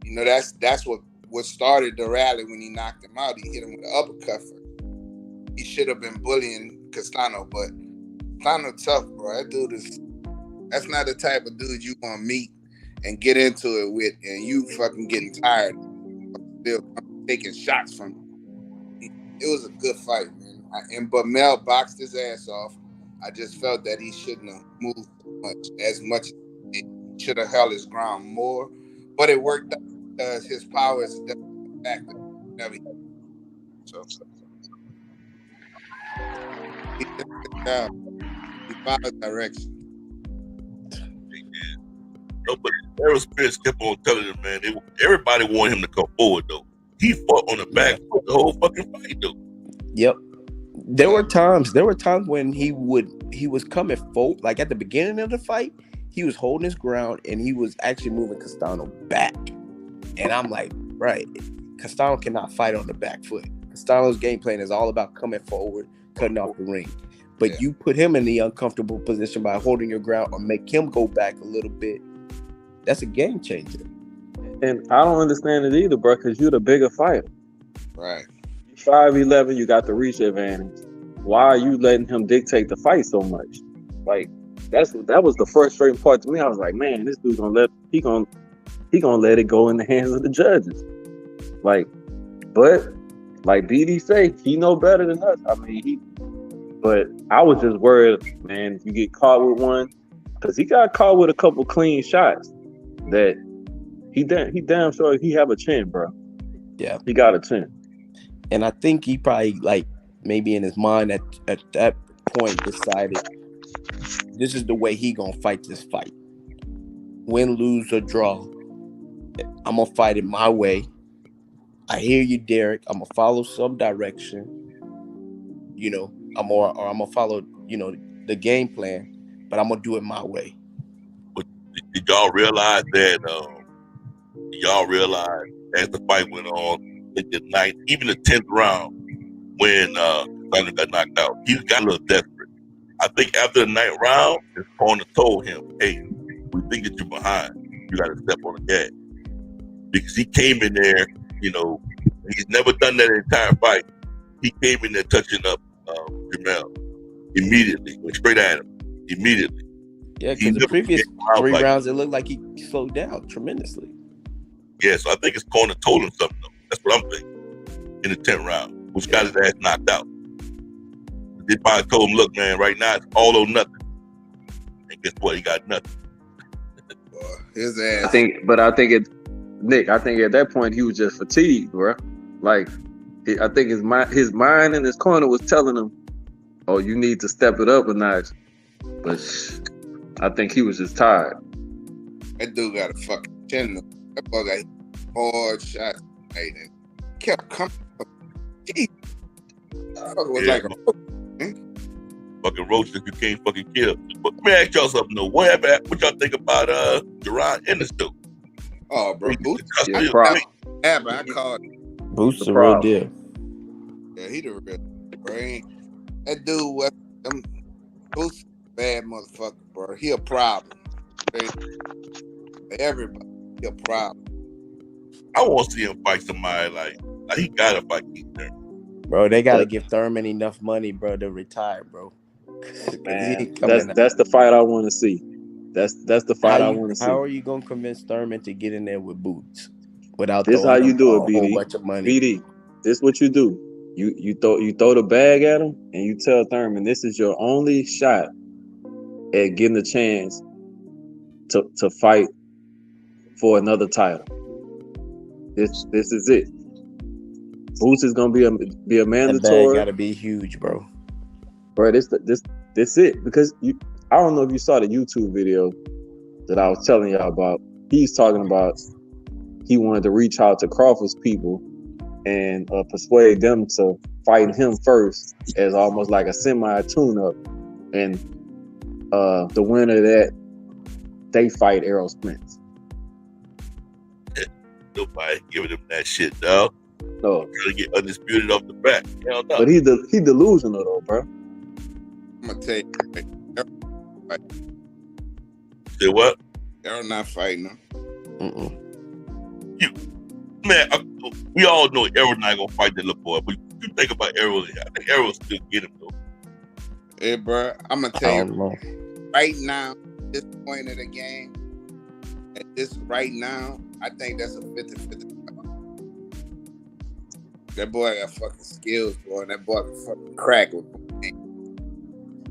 Speaker 8: You know, that's what started the rally when he knocked him out. He hit him with an uppercut first. He should have been bullying Castano, but Castano tough, bro. That's not the type of dude you want to meet and get into it with, and you fucking getting tired, still taking shots from him. It was a good fight, man. But Mel boxed his ass off. I just felt that he shouldn't have moved as much. He should have held his ground more, but it worked out because his power is definitely back. So he did a good job. He followed direction.
Speaker 4: No, but Errol Spence kept on telling him, man, everybody wanted him to come forward, though. He fought on the back foot the whole fucking fight, though.
Speaker 6: Yep. There were times when he was coming forward, like at the beginning of the fight, he was holding his ground and he was actually moving Castano back. And I'm like, right, Castano cannot fight on the back foot. Castano's game plan is all about coming forward, cutting off the ring. But you put him in the uncomfortable position by holding your ground or make him go back a little bit. That's a game changer.
Speaker 5: And I don't understand it either, bro, because you're the bigger fighter.
Speaker 8: Right.
Speaker 5: 5'11", you got the reach advantage. Why are you letting him dictate the fight so much? Like, that was the frustrating part to me. I was like, man, this dude's gonna let it go in the hands of the judges. Like, but like BD say, he know better than us. I mean, but I was just worried, man, if you get caught with one, because he got caught with a couple clean shots that he damn sure he have a chin, bro.
Speaker 6: Yeah,
Speaker 5: he got a chin.
Speaker 6: And I think he probably, like, maybe in his mind at that point decided this is the way he gonna fight this fight. Win, lose, or draw, I'm gonna fight it my way. I hear you, Derek. I'm gonna follow some direction. You know, I'm gonna follow, the game plan, but I'm gonna do it my way.
Speaker 4: But did y'all realize that? As the fight went on, in the ninth, even the 10th round, when Castano got knocked out, he got a little desperate. I think after the 9th round, his corner told him, "Hey, we think that you're behind. You got to step on the gas," because he came in there. He's never done that entire fight. He came in there touching up Jermell immediately, went straight at him immediately.
Speaker 6: Yeah, because the previous 3 rounds, it looked like he slowed down tremendously.
Speaker 4: Yeah, so I think his corner told him something, though. That's what I'm thinking. In the 10th round, which got his ass knocked out. They probably told him, "Look, man, right now it's all or nothing." And guess what? He got nothing.
Speaker 8: His ass.
Speaker 5: I think at that point he was just fatigued, bro. Like, I think his mind in his corner was telling him, "Oh, you need to step it up a notch." But I think he was just tired.
Speaker 8: That dude got a fucking chin. That boy got hard shots. And kept coming. Jeez. Was like a
Speaker 4: fucking roach that you can't fucking kill. But let me ask y'all something though. What y'all think about Jaron Ennis though?
Speaker 8: Oh, bro, Boots.
Speaker 5: I
Speaker 8: called
Speaker 6: Boots the real deal.
Speaker 8: Yeah, he the real brain. That dude was Boots bad motherfucker, bro. He a problem. Everybody, he a problem.
Speaker 4: I want to see him fight somebody like he gotta fight Keith Thurman.
Speaker 6: Bro, they gotta give Thurman enough money, bro, to retire, bro.
Speaker 5: Man, that's the fight I want to see. That's the fight I want to see.
Speaker 6: How are you gonna convince Thurman to get in there with Boots without
Speaker 5: this? How you do it,
Speaker 6: BD? Whole bunch of money.
Speaker 5: BD, this what you do. You throw the bag at him and you tell Thurman this is your only shot at getting a chance to fight for another title. This is it. Boots is gonna be a mandatory.
Speaker 6: Got to be huge, bro.
Speaker 5: Bro, this it, because I don't know if you saw the YouTube video that I was telling y'all about. He's talking about he wanted to reach out to Crawford's people and persuade them to fight him first as almost like a semi tune-up, and the winner of that, they fight Errol Spence.
Speaker 4: Nobody giving him that shit, dog.
Speaker 5: No,
Speaker 4: trying to get undisputed off the back. Hell no.
Speaker 5: But he delusional though, bro.
Speaker 8: I'm gonna tell you.
Speaker 4: Say what?
Speaker 8: They're not fighting him.
Speaker 4: You, man, we all know Errol not gonna fight that little boy, but you think about Errol. I think Errol still get him though.
Speaker 8: Hey, bro, I'm gonna
Speaker 6: I
Speaker 8: tell
Speaker 6: don't
Speaker 8: you
Speaker 6: know.
Speaker 8: right now, at this point of the game, at this right now, I think that's a 50-50. That boy got fucking skills, boy, and that boy can fucking crack with me.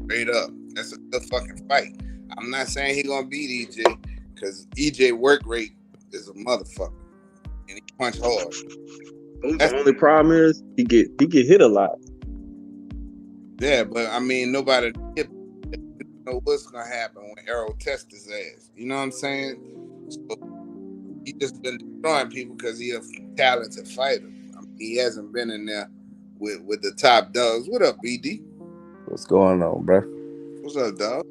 Speaker 8: Straight up. That's a good fucking fight. I'm not saying he gonna beat EJ, because EJ work rate is a motherfucker. And he punch hard.
Speaker 5: The only problem is he get hit a lot.
Speaker 8: Yeah, but I mean, nobody know what's gonna happen when Errol tests his ass. You know what I'm saying? So he just been destroying people because he a talented fighter. I mean, he hasn't been in there with the top dogs. What up, BD?
Speaker 6: What's going on, bro?
Speaker 8: What's up, dog?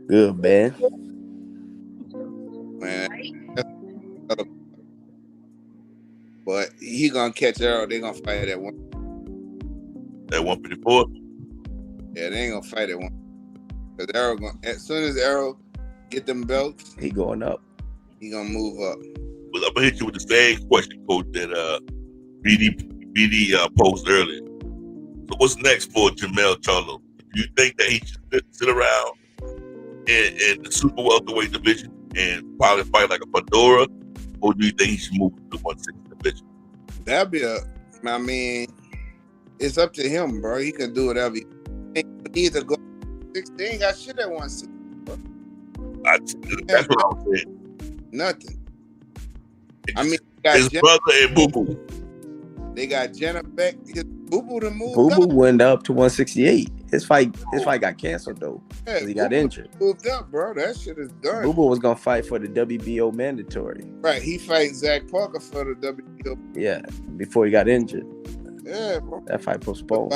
Speaker 6: Good, man.
Speaker 8: Man, but he gonna catch Errol. They gonna fight at one.
Speaker 4: At 154.
Speaker 8: Yeah, they ain't gonna fight at one. Cause Errol gonna, as soon as Errol get them belts,
Speaker 6: He going up.
Speaker 8: he gonna move up.
Speaker 4: But I'm gonna hit you with the same question, Coach, that BD posed earlier. So what's next for Jermell Charlo? Do you think that he should sit around in the super welterweight division and probably fight like a Fedora, or do you think he should move to the 160 division?
Speaker 8: That'd be I mean, it's up to him, bro. He can do whatever. He needs to go 60. They ain't got shit at 160.
Speaker 4: That's what I'm saying.
Speaker 8: Nothing.
Speaker 4: It's
Speaker 8: I mean,
Speaker 4: his brother and Boo Boo.
Speaker 8: They got Jenna Beck. His Boo Boo to move
Speaker 6: Boo Boo
Speaker 8: up.
Speaker 6: went up to 168. His fight got canceled though.
Speaker 8: Yeah,
Speaker 6: He got
Speaker 8: Boo Boo
Speaker 6: injured.
Speaker 8: moved up, bro. That shit is done.
Speaker 6: Boo Boo was gonna fight for the WBO mandatory.
Speaker 8: Right, he fighting Zach Parker for the WBO.
Speaker 6: Yeah, before he got injured.
Speaker 8: Yeah, bro.
Speaker 6: That fight postponed.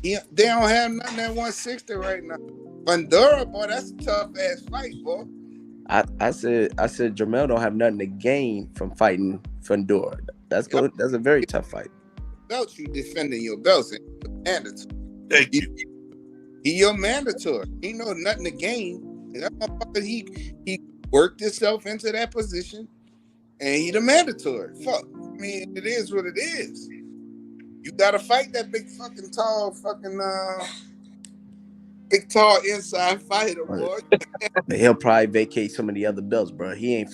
Speaker 8: They don't have nothing at 160 right now. Fundora, boy, that's a tough ass fight, boy.
Speaker 6: I said Jermell don't have nothing to gain from fighting Fundora. That's good. That's a very tough fight.
Speaker 8: Belts, you defending your belts, and you're mandatory.
Speaker 4: Thank you.
Speaker 8: He your mandatory. He know nothing to gain. And that motherfucker, he worked himself into that position, and he the mandatory. Fuck. I mean, it is what it is. You gotta fight that big fucking tall big tall inside fighter, boy.
Speaker 6: He'll probably vacate some of the other belts, bro. He ain't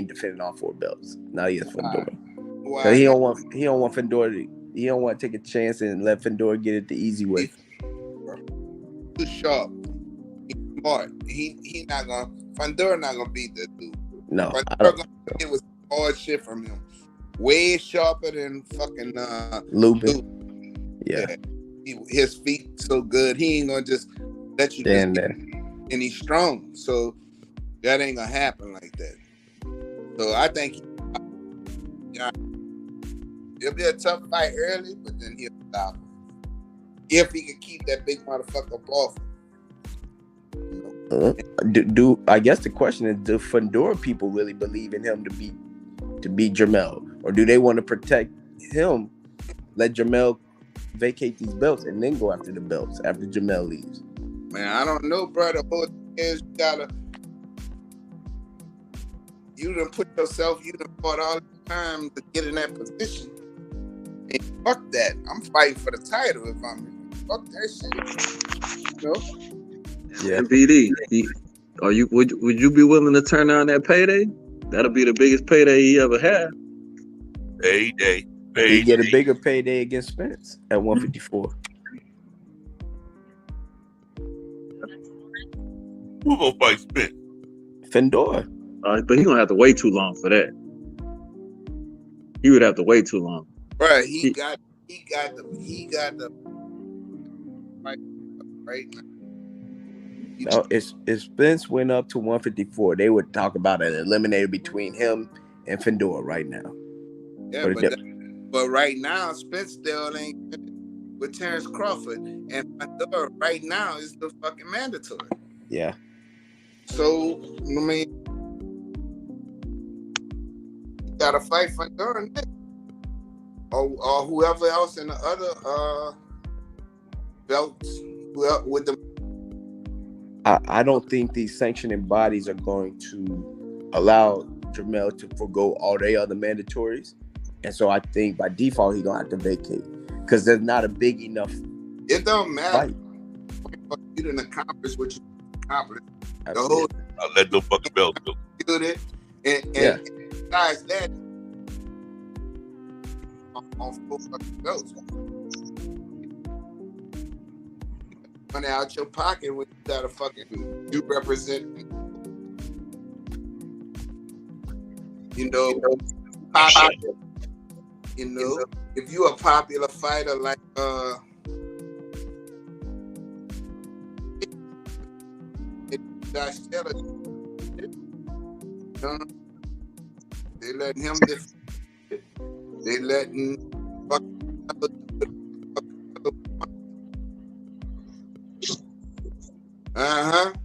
Speaker 6: defending all 4 belts. Now he is Fundora.
Speaker 8: Why?
Speaker 6: He don't want Fundora. He don't want to take a chance and let Fundora get it the easy way.
Speaker 8: He's sharp. He's smart. He not gonna Fundora not gonna beat that dude.
Speaker 6: No,
Speaker 8: Fundora gonna get with hard shit from him. Way sharper than fucking
Speaker 6: Lubin. Yeah.
Speaker 8: His feet so good. He ain't gonna just let you
Speaker 6: Stand
Speaker 8: just
Speaker 6: there.
Speaker 8: and he's strong. So that ain't gonna happen like that. So I think it'll be a tough fight early, but then he'll stop. If he can keep that big motherfucker off.
Speaker 6: Do I guess the question is, do Fundora people really believe in him to beat Jermell, or do they want to protect him, let Jermell vacate these belts and then go after the belts after Jermell leaves?
Speaker 8: Man, I don't know, bro. The whole thing is you done put yourself, you done fought all the time to get in that position. And fuck that. I'm fighting for the title if I'm fuck that shit. You know?
Speaker 6: Yeah.
Speaker 5: And BD, would you be willing to turn down that payday? That'll be the biggest payday he ever had.
Speaker 4: Payday.
Speaker 6: He get a bigger payday against Spence at 154.
Speaker 4: Who gonna fight Spence?
Speaker 6: Fundora.
Speaker 5: But he gonna have to wait too long for that. He would have to wait too long.
Speaker 8: Right, he got the right now.
Speaker 6: No, if Spence went up to 154, they would talk about an eliminator between him and Fundora right now.
Speaker 8: Yeah, but right now Spence still ain't with Terrence Crawford, and Fundora right now is the fucking mandatory.
Speaker 6: Yeah.
Speaker 8: So I mean, you gotta fight Fundora next, or whoever else in the other belts with the.
Speaker 6: I don't think these sanctioning bodies are going to allow Jermell to forgo all the other mandatories, and so I think by default he gonna have to vacate because there's not a big enough
Speaker 8: It don't matter.
Speaker 6: fight.
Speaker 8: You didn't accomplish what you accomplished. The
Speaker 6: Absolutely.
Speaker 8: whole
Speaker 4: I'll let no fucking bells go.
Speaker 8: did it, and
Speaker 6: Yeah.
Speaker 8: besides that, on full fucking belts. Money out your pocket when you got a fucking you represent. Popular, if you a popular fighter like Josh Taylor, they letting him they letting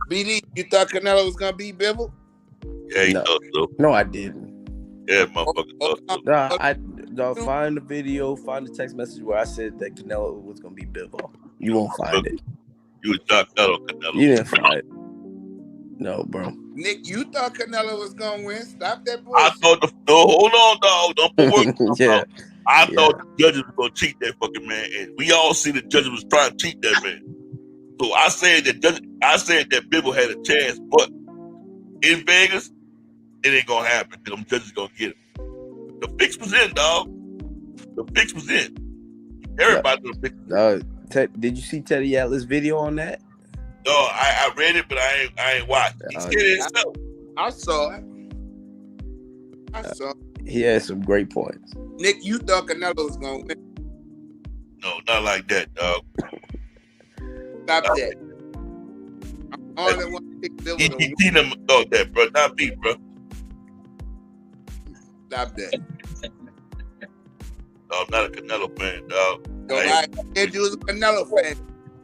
Speaker 8: BD, you thought Canelo was gonna beat Bivol?
Speaker 4: Yeah, he
Speaker 6: No.
Speaker 4: does so.
Speaker 6: No, I didn't.
Speaker 4: Yeah, motherfucker does so.
Speaker 6: Find the video, find the text message where I said that Canelo was gonna be Bivol. You won't find it.
Speaker 4: You was knocked out on Canelo.
Speaker 6: You didn't find it. No, bro.
Speaker 8: Nick, you thought Canelo was gonna win. Stop that
Speaker 4: I
Speaker 8: bullshit.
Speaker 4: thought hold on, dog. Don't put words
Speaker 6: Yeah.
Speaker 4: I thought the judges were gonna cheat that fucking man, and we all see the judges was trying to cheat that man. So I said that Bivol had a chance, but in Vegas, it ain't gonna happen. Them judges gonna get him. The fix was in, dog. The fix was in. Everybody knew the fix was in.
Speaker 6: Did you see Teddy Atlas' video on that?
Speaker 4: No, I read it, but I ain't watched. He said it himself.
Speaker 8: I saw it.
Speaker 6: He had some great points.
Speaker 8: Nick, you thought Canelo was gonna win.
Speaker 4: No, not like that, dog.
Speaker 8: Stop that. I only want to pick Bivol to win.
Speaker 4: He never thought that, bro. Not me, bro.
Speaker 8: Stop that.
Speaker 4: No, I'm not a Canelo fan, dog.
Speaker 8: So I said you was a Canelo fan.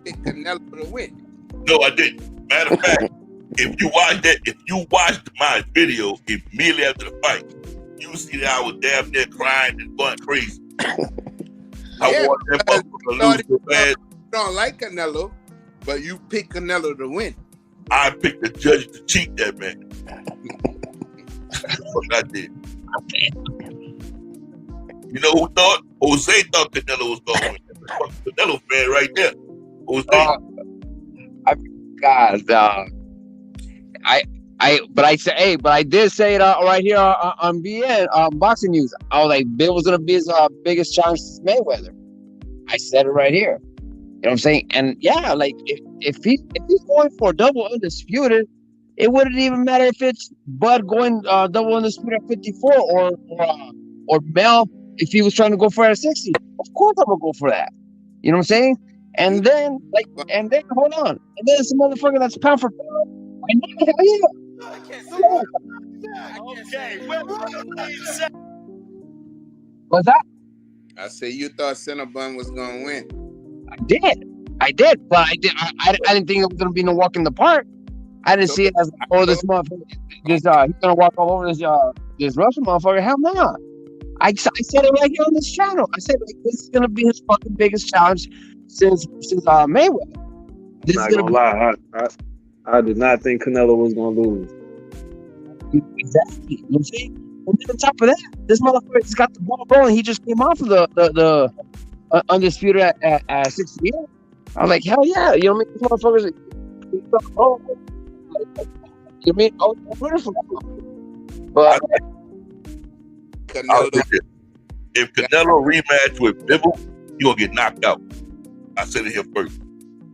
Speaker 8: Pick Canelo to win.
Speaker 4: No, I didn't. Matter of fact, if you watched my video immediately after the fight, you see that I was damn near crying and going crazy. I want that motherfucker to lose so bad.
Speaker 8: You don't like Canelo, but you picked Canelo to win.
Speaker 4: I picked the judge to cheat that man. That's what I did. You know who thought? Jose thought Canelo was going to win. Canelo fan right there. Jose.
Speaker 7: But I did say it right here on BN Boxing News. I was like, Bill was gonna be his biggest challenge to Mayweather. I said it right here. You know what I'm saying? And yeah, like if he's going for double undisputed, it wouldn't even matter if it's Bud going double undisputed at 54 or Mel if he was trying to go for it at 60. Of course I'm gonna go for that. You know what I'm saying? And then hold on. And then some motherfucker that's pound for pound. What's that?
Speaker 8: I say you thought Cinnabon was gonna win.
Speaker 7: I did, but I didn't think it was gonna be no walk in the park. I didn't see it as this motherfucker. He's gonna walk all over this Russian motherfucker. Hell no. I said it right here on this channel. I said like, this is gonna be his fucking biggest challenge since Mayweather.
Speaker 5: I'm not gonna lie. I did not think Canelo was gonna lose.
Speaker 7: Exactly. You know what I'm saying? And then on top of that, this motherfucker just got the ball rolling. He just came off of the undisputed at 68. I was like, hell yeah. You know what I mean? This motherfucker's you know what I mean? Oh, beautiful. But
Speaker 4: if Canelo rematch with Bivol, he gonna get knocked out. I said it here first.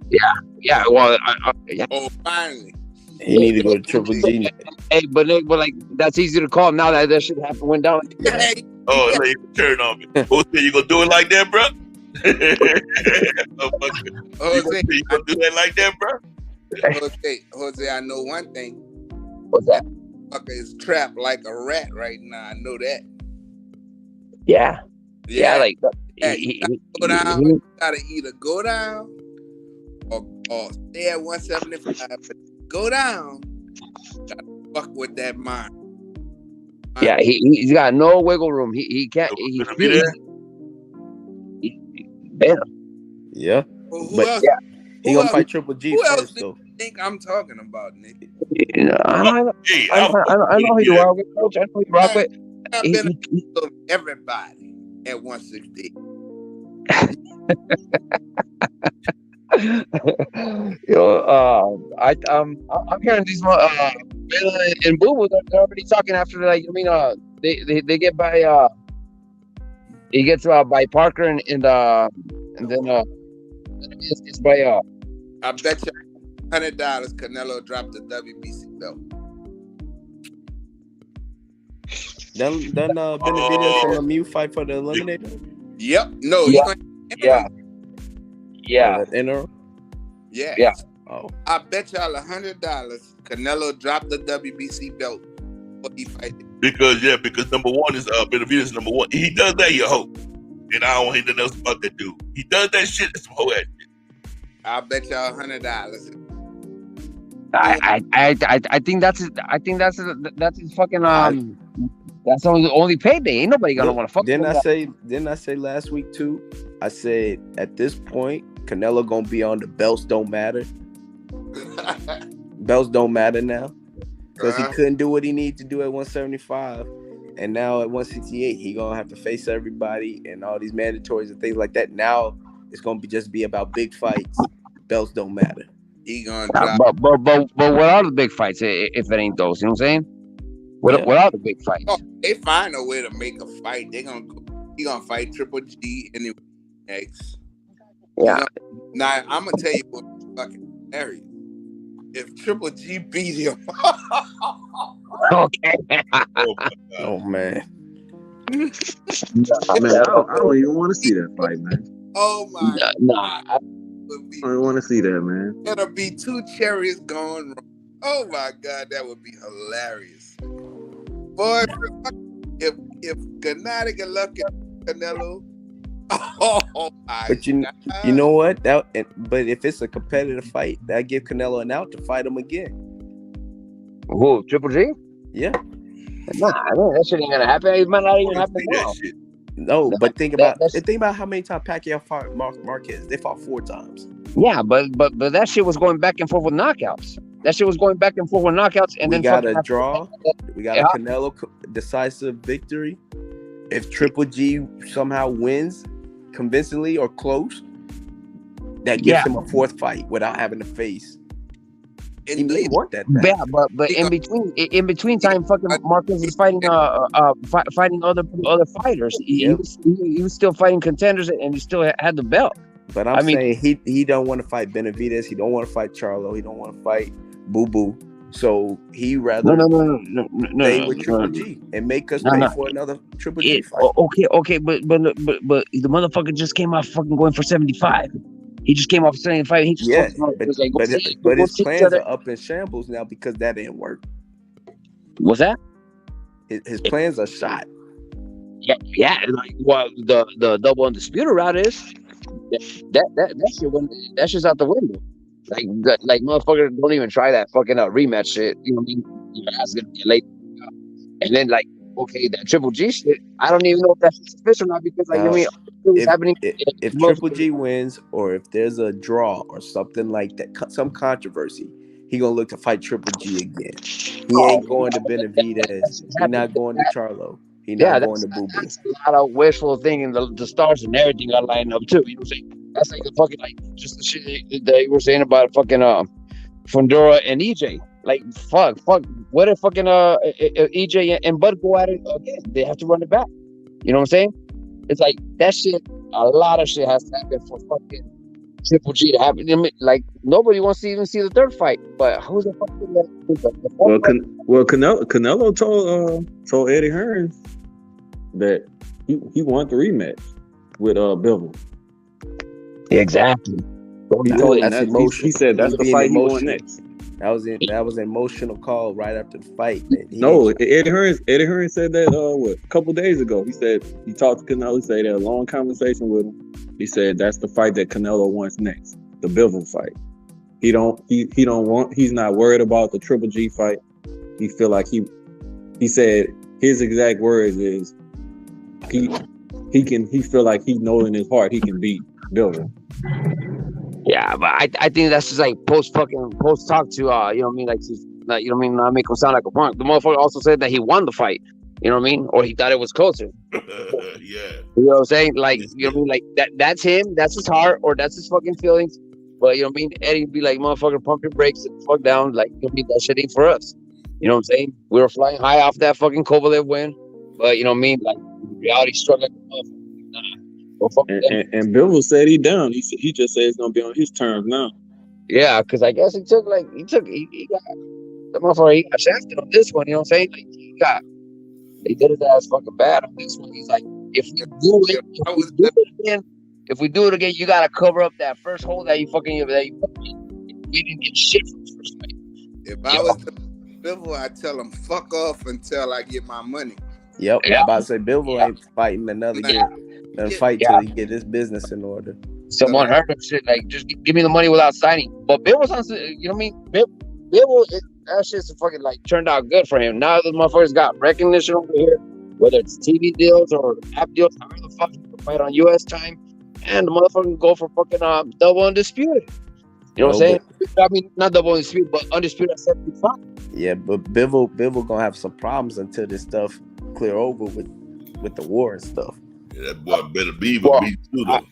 Speaker 7: Yeah. Well,
Speaker 8: Oh, finally.
Speaker 6: He need to go to Triple G.
Speaker 7: Hey, but like that's easy to call now that shit happened went down.
Speaker 8: Hey,
Speaker 4: Oh, it's like you turn on me. Jose, you gonna do it like that, bro?
Speaker 8: Jose,
Speaker 4: You gonna do that like that, bro?
Speaker 8: Jose, I know one thing.
Speaker 7: What's that?
Speaker 8: Fucker is trapped like a rat right now. I know that.
Speaker 7: Yeah. Like
Speaker 8: you gotta go down. You gotta either go down or stay at 175. But go down. Gotta fuck with that mind.
Speaker 7: Yeah, he's got no wiggle room. He can't. Damn.
Speaker 6: Yeah.
Speaker 8: Well,
Speaker 6: But
Speaker 8: else?
Speaker 6: he gonna fight Triple G
Speaker 8: Who else
Speaker 6: first,
Speaker 8: do
Speaker 6: though.
Speaker 8: you think I'm talking about, Nick?
Speaker 7: I know who you are with, Coach. I know who you rock with.
Speaker 8: I've been to everybody at 168.
Speaker 7: I'm hearing these Bella and Boo Boo, they're already talking after, like, I mean, they get by he gets by Parker and then it's by
Speaker 8: I bet you $100 Canelo dropped the WBC belt.
Speaker 6: Then Benavidez and Lemieux fight for the eliminator.
Speaker 8: Yep. No.
Speaker 7: Yeah.
Speaker 6: Interim.
Speaker 8: Yeah.
Speaker 6: Oh.
Speaker 8: I bet y'all $100 Canelo dropped the WBC belt before he fight.
Speaker 4: Because number one is Benavidez number one. He does that, you hope. And I don't hear nothing else about that dude. He does that shit. It's some whole ass shit.
Speaker 8: I bet y'all $100.
Speaker 7: I think that's his fucking that's the only payday. Ain't nobody gonna want to fuck.
Speaker 6: Didn't I say last week too? I said at this point, Canelo gonna be on the belts don't matter. Belts don't matter now because he couldn't do what he needed to do at 175, and now at 168 he gonna have to face everybody and all these mandatories and things like that. Now it's gonna just be about big fights. Belts don't matter.
Speaker 8: He gonna drop.
Speaker 7: But what are the big fights if it ain't those? You know what I'm saying? What are the big fights?
Speaker 8: Oh, they find a way to make a fight. He gonna fight Triple G anyway next.
Speaker 7: Yeah.
Speaker 8: Now I'm gonna tell you what's fucking hilarious. If Triple G beat him,
Speaker 7: okay.
Speaker 6: Oh man.
Speaker 5: I don't even want to see that fight, man.
Speaker 8: Oh my
Speaker 7: God.
Speaker 5: I don't want to see that, man.
Speaker 8: Gonna be two chariots going wrong. Oh my God, that would be hilarious. Boy, if Gennady can look at Canelo, oh my
Speaker 6: But you know what? But if it's a competitive fight, that give Canelo an out to fight him again.
Speaker 7: Who? Triple G?
Speaker 6: Yeah.
Speaker 7: Nah, that shit ain't gonna happen. It might not even happen now.
Speaker 6: No, but think about how many times Pacquiao fought Marquez. They fought 4 times.
Speaker 7: Yeah, but that shit was going back and forth with knockouts. And
Speaker 6: we
Speaker 7: then
Speaker 6: got a draw. We got a Canelo decisive victory. If Triple G somehow wins convincingly or close, that gives him a 4th fight without having to face. He may want that back.
Speaker 7: Yeah, but in between time, fucking Marquez is fighting fighting other fighters. He was still fighting contenders, and he still had the belt.
Speaker 6: But I'm saying he don't want to fight Benavidez. He don't want to fight Charlo. He don't want to fight Boo Boo. So he rather stay with Triple G and make us pay for another Triple G fight.
Speaker 7: Okay, but the motherfucker just came off fucking going for 75. He just came off 75. He just
Speaker 6: but his plans are up in shambles now because that didn't work.
Speaker 7: What's that?
Speaker 6: His plans are shot.
Speaker 7: Yeah. Like, well, the double undisputed route is that shit's out the window. Like motherfucker, don't even try that fucking rematch shit. You know what I mean? Your ass gonna get late. And then okay, that Triple G shit, I don't even know if that's official or not because
Speaker 6: if Triple G wins or if there's a draw or something like that, some controversy, he gonna look to fight Triple G again. He ain't going to Benavidez. He not going to Charlo. He not going to Boo Boo.
Speaker 7: That's a lot of wishful thinking. The stars and everything got lined up too. You know what I'm saying? That's like the fucking just the shit that you were saying about fucking Fundora and EJ. Like fuck. What if fucking EJ and Bud go at it again? They have to run it back. You know what I'm saying? It's like that shit. A lot of shit has to happen for fucking Triple G to happen. I mean, like nobody wants to even see the 3rd fight. But who's the fucking
Speaker 5: Canelo told Eddie Hearns that he wanted the rematch with Bivol.
Speaker 7: Exactly.
Speaker 5: He said that's the fight he won next.
Speaker 6: That was an emotional call right after the fight.
Speaker 5: No, Eddie Hearns said that a couple days ago. He said he talked to Canelo. He said he had a long conversation with him. He said that's the fight that Canelo wants next, the Bivol fight. He's not worried about the Triple G fight. He feel like he said his exact words is he feel like he know in his heart he can beat Bivol. Yeah,
Speaker 7: but I think that's just like post talk to you know what I mean, like That, you know what I mean? Not make him sound like a punk. The motherfucker also said that he won the fight. You know what I mean? Or he thought it was closer.
Speaker 4: Yeah.
Speaker 7: You know what I'm saying? Like, you know what I mean? Like that's him, that's his heart, or that's his fucking feelings. But you know what I mean? Eddie'd be like, motherfucker, pump your brakes and fuck down. Like, you know what I mean? That shit ain't for us. You know what I'm saying? We were flying high off that fucking Kovalev win. But you know what I mean? Like, reality struck like a motherfucker. Nah. Well, fuck that.
Speaker 5: And Bivol said he down. He just said it's gonna be on his terms now.
Speaker 7: Yeah, because I guess he got the motherfucker, he got shafted on this one, you know what I'm saying? Like, he did his ass fucking bad on this one. He's like, if we do it again, you gotta cover up that first hole that you fucking we didn't get shit from the first fight.
Speaker 8: If I was the Bivol, I'd tell him fuck off until I get my money.
Speaker 6: Yep.
Speaker 7: Yeah.
Speaker 6: I'm about to say Bivol ain't fighting another fight till he get his business in order.
Speaker 7: Someone heard him shit like, just give me the money without signing. But Bill was on, you know what I mean? Bill, that shit's fucking like turned out good for him. Now the motherfuckers got recognition over here, whether it's TV deals or app deals, however the fuck you can fight on US time, and the motherfucker can go for fucking double undisputed. You know what I'm saying? I mean, not double undisputed, but undisputed at 75.
Speaker 6: Yeah, but Bivol gonna have some problems until this stuff clear over with the war and stuff.
Speaker 4: Yeah, that boy better be with me too, though.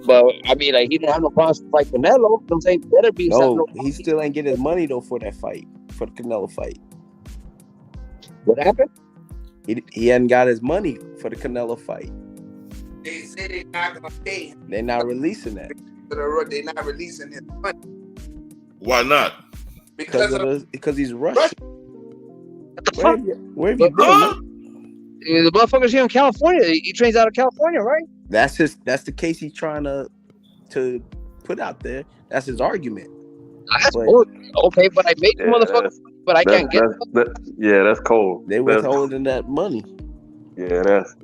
Speaker 7: But I mean, like, he didn't have no problems to fight Canelo. You know what I'm saying? Better be.
Speaker 6: No, he still ain't get his money though for that fight, for the Canelo fight.
Speaker 7: What happened?
Speaker 6: He hadn't got his money for the Canelo fight.
Speaker 8: They said they're not gonna pay him.
Speaker 6: They're not releasing that.
Speaker 8: They're not releasing his money.
Speaker 4: Why not?
Speaker 6: Because he's Russian. Where have you been?
Speaker 4: Huh?
Speaker 7: The motherfucker's here in California. He trains out of California, right?
Speaker 6: That's the case he's trying to put out there. That's his argument.
Speaker 7: That's okay, but I made the motherfucker, but I can't get
Speaker 5: that's cold.
Speaker 6: They withholding that money.
Speaker 5: Yeah, that's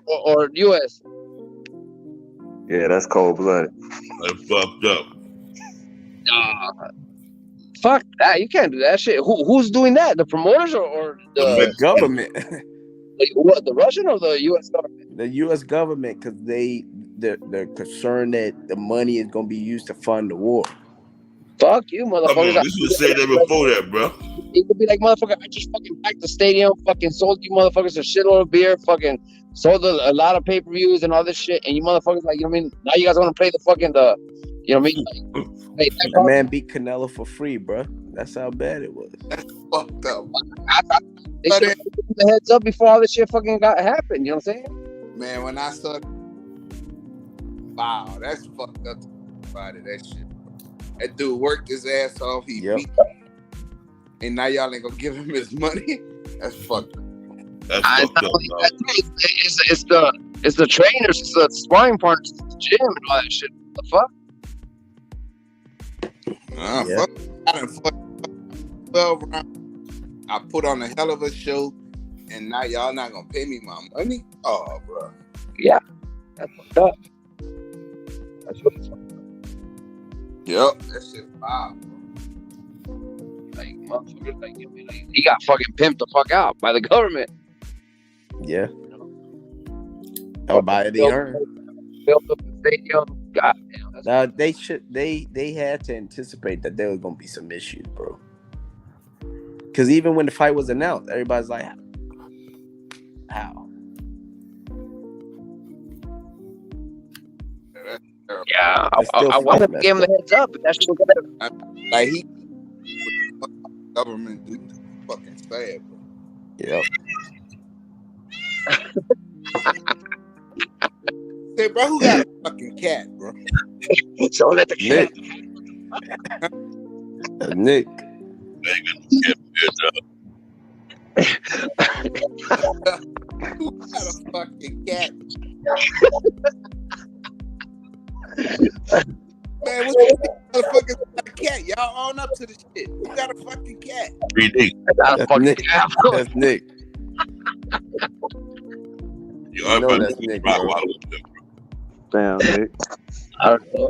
Speaker 7: or US.
Speaker 5: Yeah, that's cold blooded.
Speaker 4: That's fucked up.
Speaker 7: Fuck that! You can't do that shit. Who's doing that? The promoters or
Speaker 6: The government?
Speaker 7: Like, what? The Russian or the U.S. government?
Speaker 6: The U.S. government, because they're concerned that the money is gonna be used to fund the war.
Speaker 7: Fuck you, motherfuckers!
Speaker 4: Come on, we should have said that before that, bro.
Speaker 7: It could be like, motherfucker, I just fucking packed the stadium, fucking sold you motherfuckers a shitload of beer, fucking sold a lot of pay-per-views and all this shit, and you motherfuckers like, you know what I mean? Now you guys want to play the fucking you know what I mean? Like,
Speaker 6: that man beat Canelo for free, bro. That's how bad it was.
Speaker 8: That's fucked up.
Speaker 7: They should have given the heads up before all this shit fucking happened. You know what I'm saying?
Speaker 8: Man, when I saw, wow, that's fucked up. About it, that shit. That dude worked his ass off. He beat him. And now y'all ain't gonna give him his money. That's fucked up.
Speaker 4: That's fucked up.
Speaker 7: It's the trainers, it's the sparring partners, it's the gym and all that shit. What the fuck?
Speaker 8: Fuck. I done fucked 12 rounds. I put on a hell of a show, and now y'all not gonna pay me my money? Oh, bro.
Speaker 7: Yeah, that's fucked up. That's what it's fucked up.
Speaker 8: Yep, that shit wow.
Speaker 7: Like, motherfuckers, like, he got fucking pimped the fuck out by the government.
Speaker 6: Yeah. How by it he earned.
Speaker 7: Built up the stadium. God damn.
Speaker 6: They had to anticipate that there was gonna be some issues, bro. Because even when the fight was announced, everybody's like, how?
Speaker 7: Yeah, I wanted to give him the heads up, but that's still gonna.
Speaker 8: Like, he government do fucking sad, bro.
Speaker 6: Yep.
Speaker 8: Say, bro, who got a fucking cat, bro?
Speaker 7: So let the cat.
Speaker 6: Nick.
Speaker 8: Who got a fucking cat? Man, what's the motherfuckers got a cat? Y'all own up to the shit. Who got a fucking cat?
Speaker 4: 3D.
Speaker 6: That's Nick. That's Nick.
Speaker 4: You know that's Nick, bro.
Speaker 5: Damn, Nick.
Speaker 7: I don't know.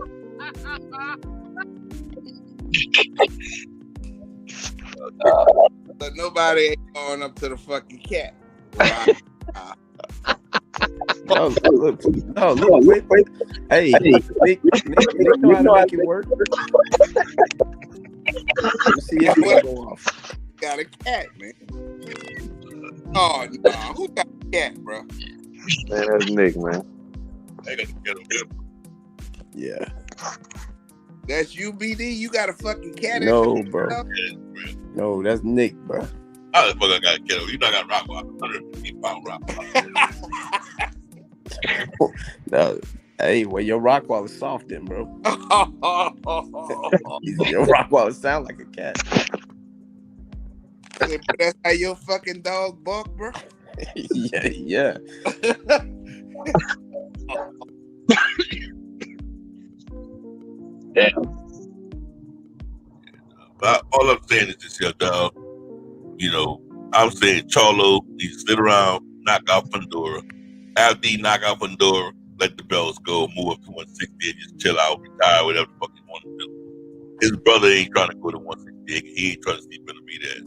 Speaker 8: But nobody ain't going up to the fucking cat.
Speaker 6: Look, wait. Hey, Nick know how to make it work. Let me see his thing go off.
Speaker 8: Got a cat, man. Oh no, who got a cat, bro?
Speaker 5: Man, that's Nick, man.
Speaker 4: They got to get him.
Speaker 6: Yeah.
Speaker 8: That's UBD. You got a fucking cat?
Speaker 6: No, bro.
Speaker 8: Stuff?
Speaker 6: No, that's Nick, bro.
Speaker 4: How the fuck I got to get him? You know I got rock walk, 150-pound rock walk.
Speaker 6: No. Hey, well, your rock wall is soft then, bro. Your rock wall sound like a cat.
Speaker 8: That's how your fucking dog bark, bro.
Speaker 6: Yeah.
Speaker 4: But all I'm saying is this here, dog. You know, I'm saying Charlo needs to sit around, knock out Pandora. After he knock out Pandora, let the belts go, move up to 168, just chill out, retire, whatever the fuck he want to do. His brother ain't trying to go to 168. He ain't trying to see Benavidez.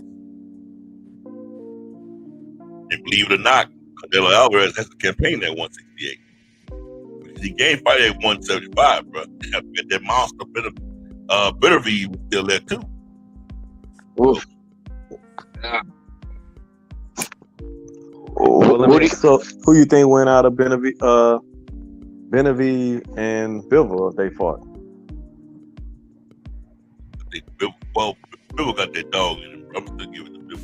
Speaker 4: And believe it or not, Canelo Alvarez has a campaign at 168. He gained fight at 175, bro. That monster Benavidez was still there too.
Speaker 7: Oof. Yeah.
Speaker 5: So who you think went out of Benavidez and Bivol if they fought?
Speaker 4: Bivol got that dog in him. I'm still giving it to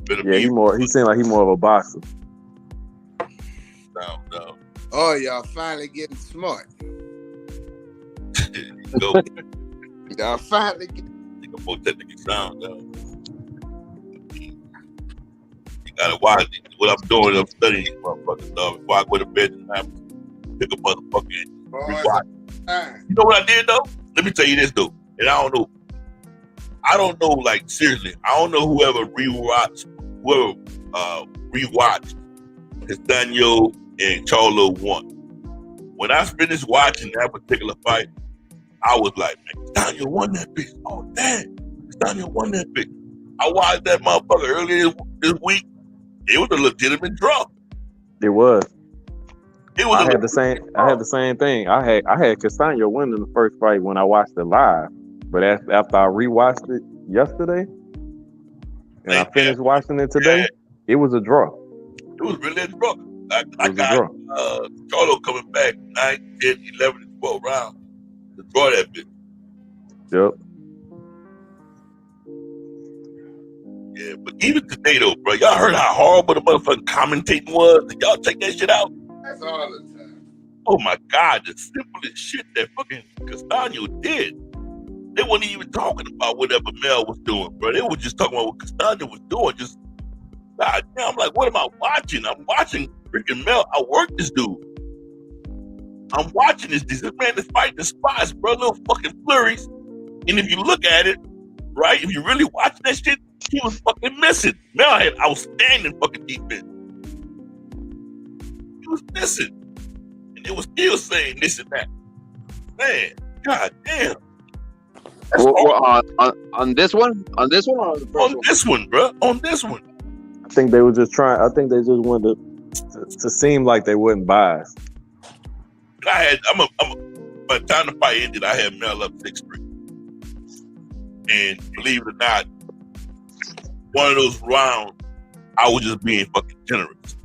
Speaker 4: Bivol.
Speaker 5: Yeah, he seemed like he more of a boxer.
Speaker 4: No.
Speaker 8: Oh, y'all finally getting smart.
Speaker 4: Go.
Speaker 8: Y'all finally getting.
Speaker 4: Nigga more technically sound, though. You gotta watch it. What I'm doing, I'm studying these motherfuckers, dog. Before I go to bed tonight, pick a motherfucking rewatch. You know what I did, though? Let me tell you this, though. And I don't know, like, seriously, I don't know whoever rewatched Castano and Charlo won. When I finished watching that particular fight, I was like, man, Castano won that bitch. Oh, damn. Castano won that bitch. I watched that motherfucker earlier this week. It was a legitimate draw.
Speaker 5: It was.
Speaker 4: I
Speaker 5: had the same thing. I had Castano winning the first fight when I watched it live. But after I rewatched it yesterday, and I finished watching it today, it was a draw.
Speaker 4: It was really a draw. I got Charlo coming back 9, 10, 11, and 12 rounds to draw that bitch.
Speaker 5: Yep.
Speaker 4: Yeah, but even today though, bro, y'all heard how horrible the motherfucking commentating was? Did y'all check that shit out?
Speaker 8: That's all the time.
Speaker 4: Oh my God, the simplest shit that fucking Castano did. They weren't even talking about whatever Mel was doing, bro. They were just talking about what Castano was doing. Just, God damn, I'm like, what am I watching? I'm watching freaking Mel. I work this dude. I'm watching this man is fighting the spots, bro. Little fucking flurries. And if you look at it, right, if you really watch that shit, he was fucking missing. Mel had outstanding fucking defense. He was missing. And they was still saying this and that. Man, God damn.
Speaker 7: On this one? On this one or on the first one?
Speaker 4: On this one, bro. On this one.
Speaker 5: I think they were just trying. I think they just wanted to seem like they wasn't biased.
Speaker 4: By the time the fight ended, I had Mel up 6-3. And believe it or not, one of those rounds, I was just being fucking generous.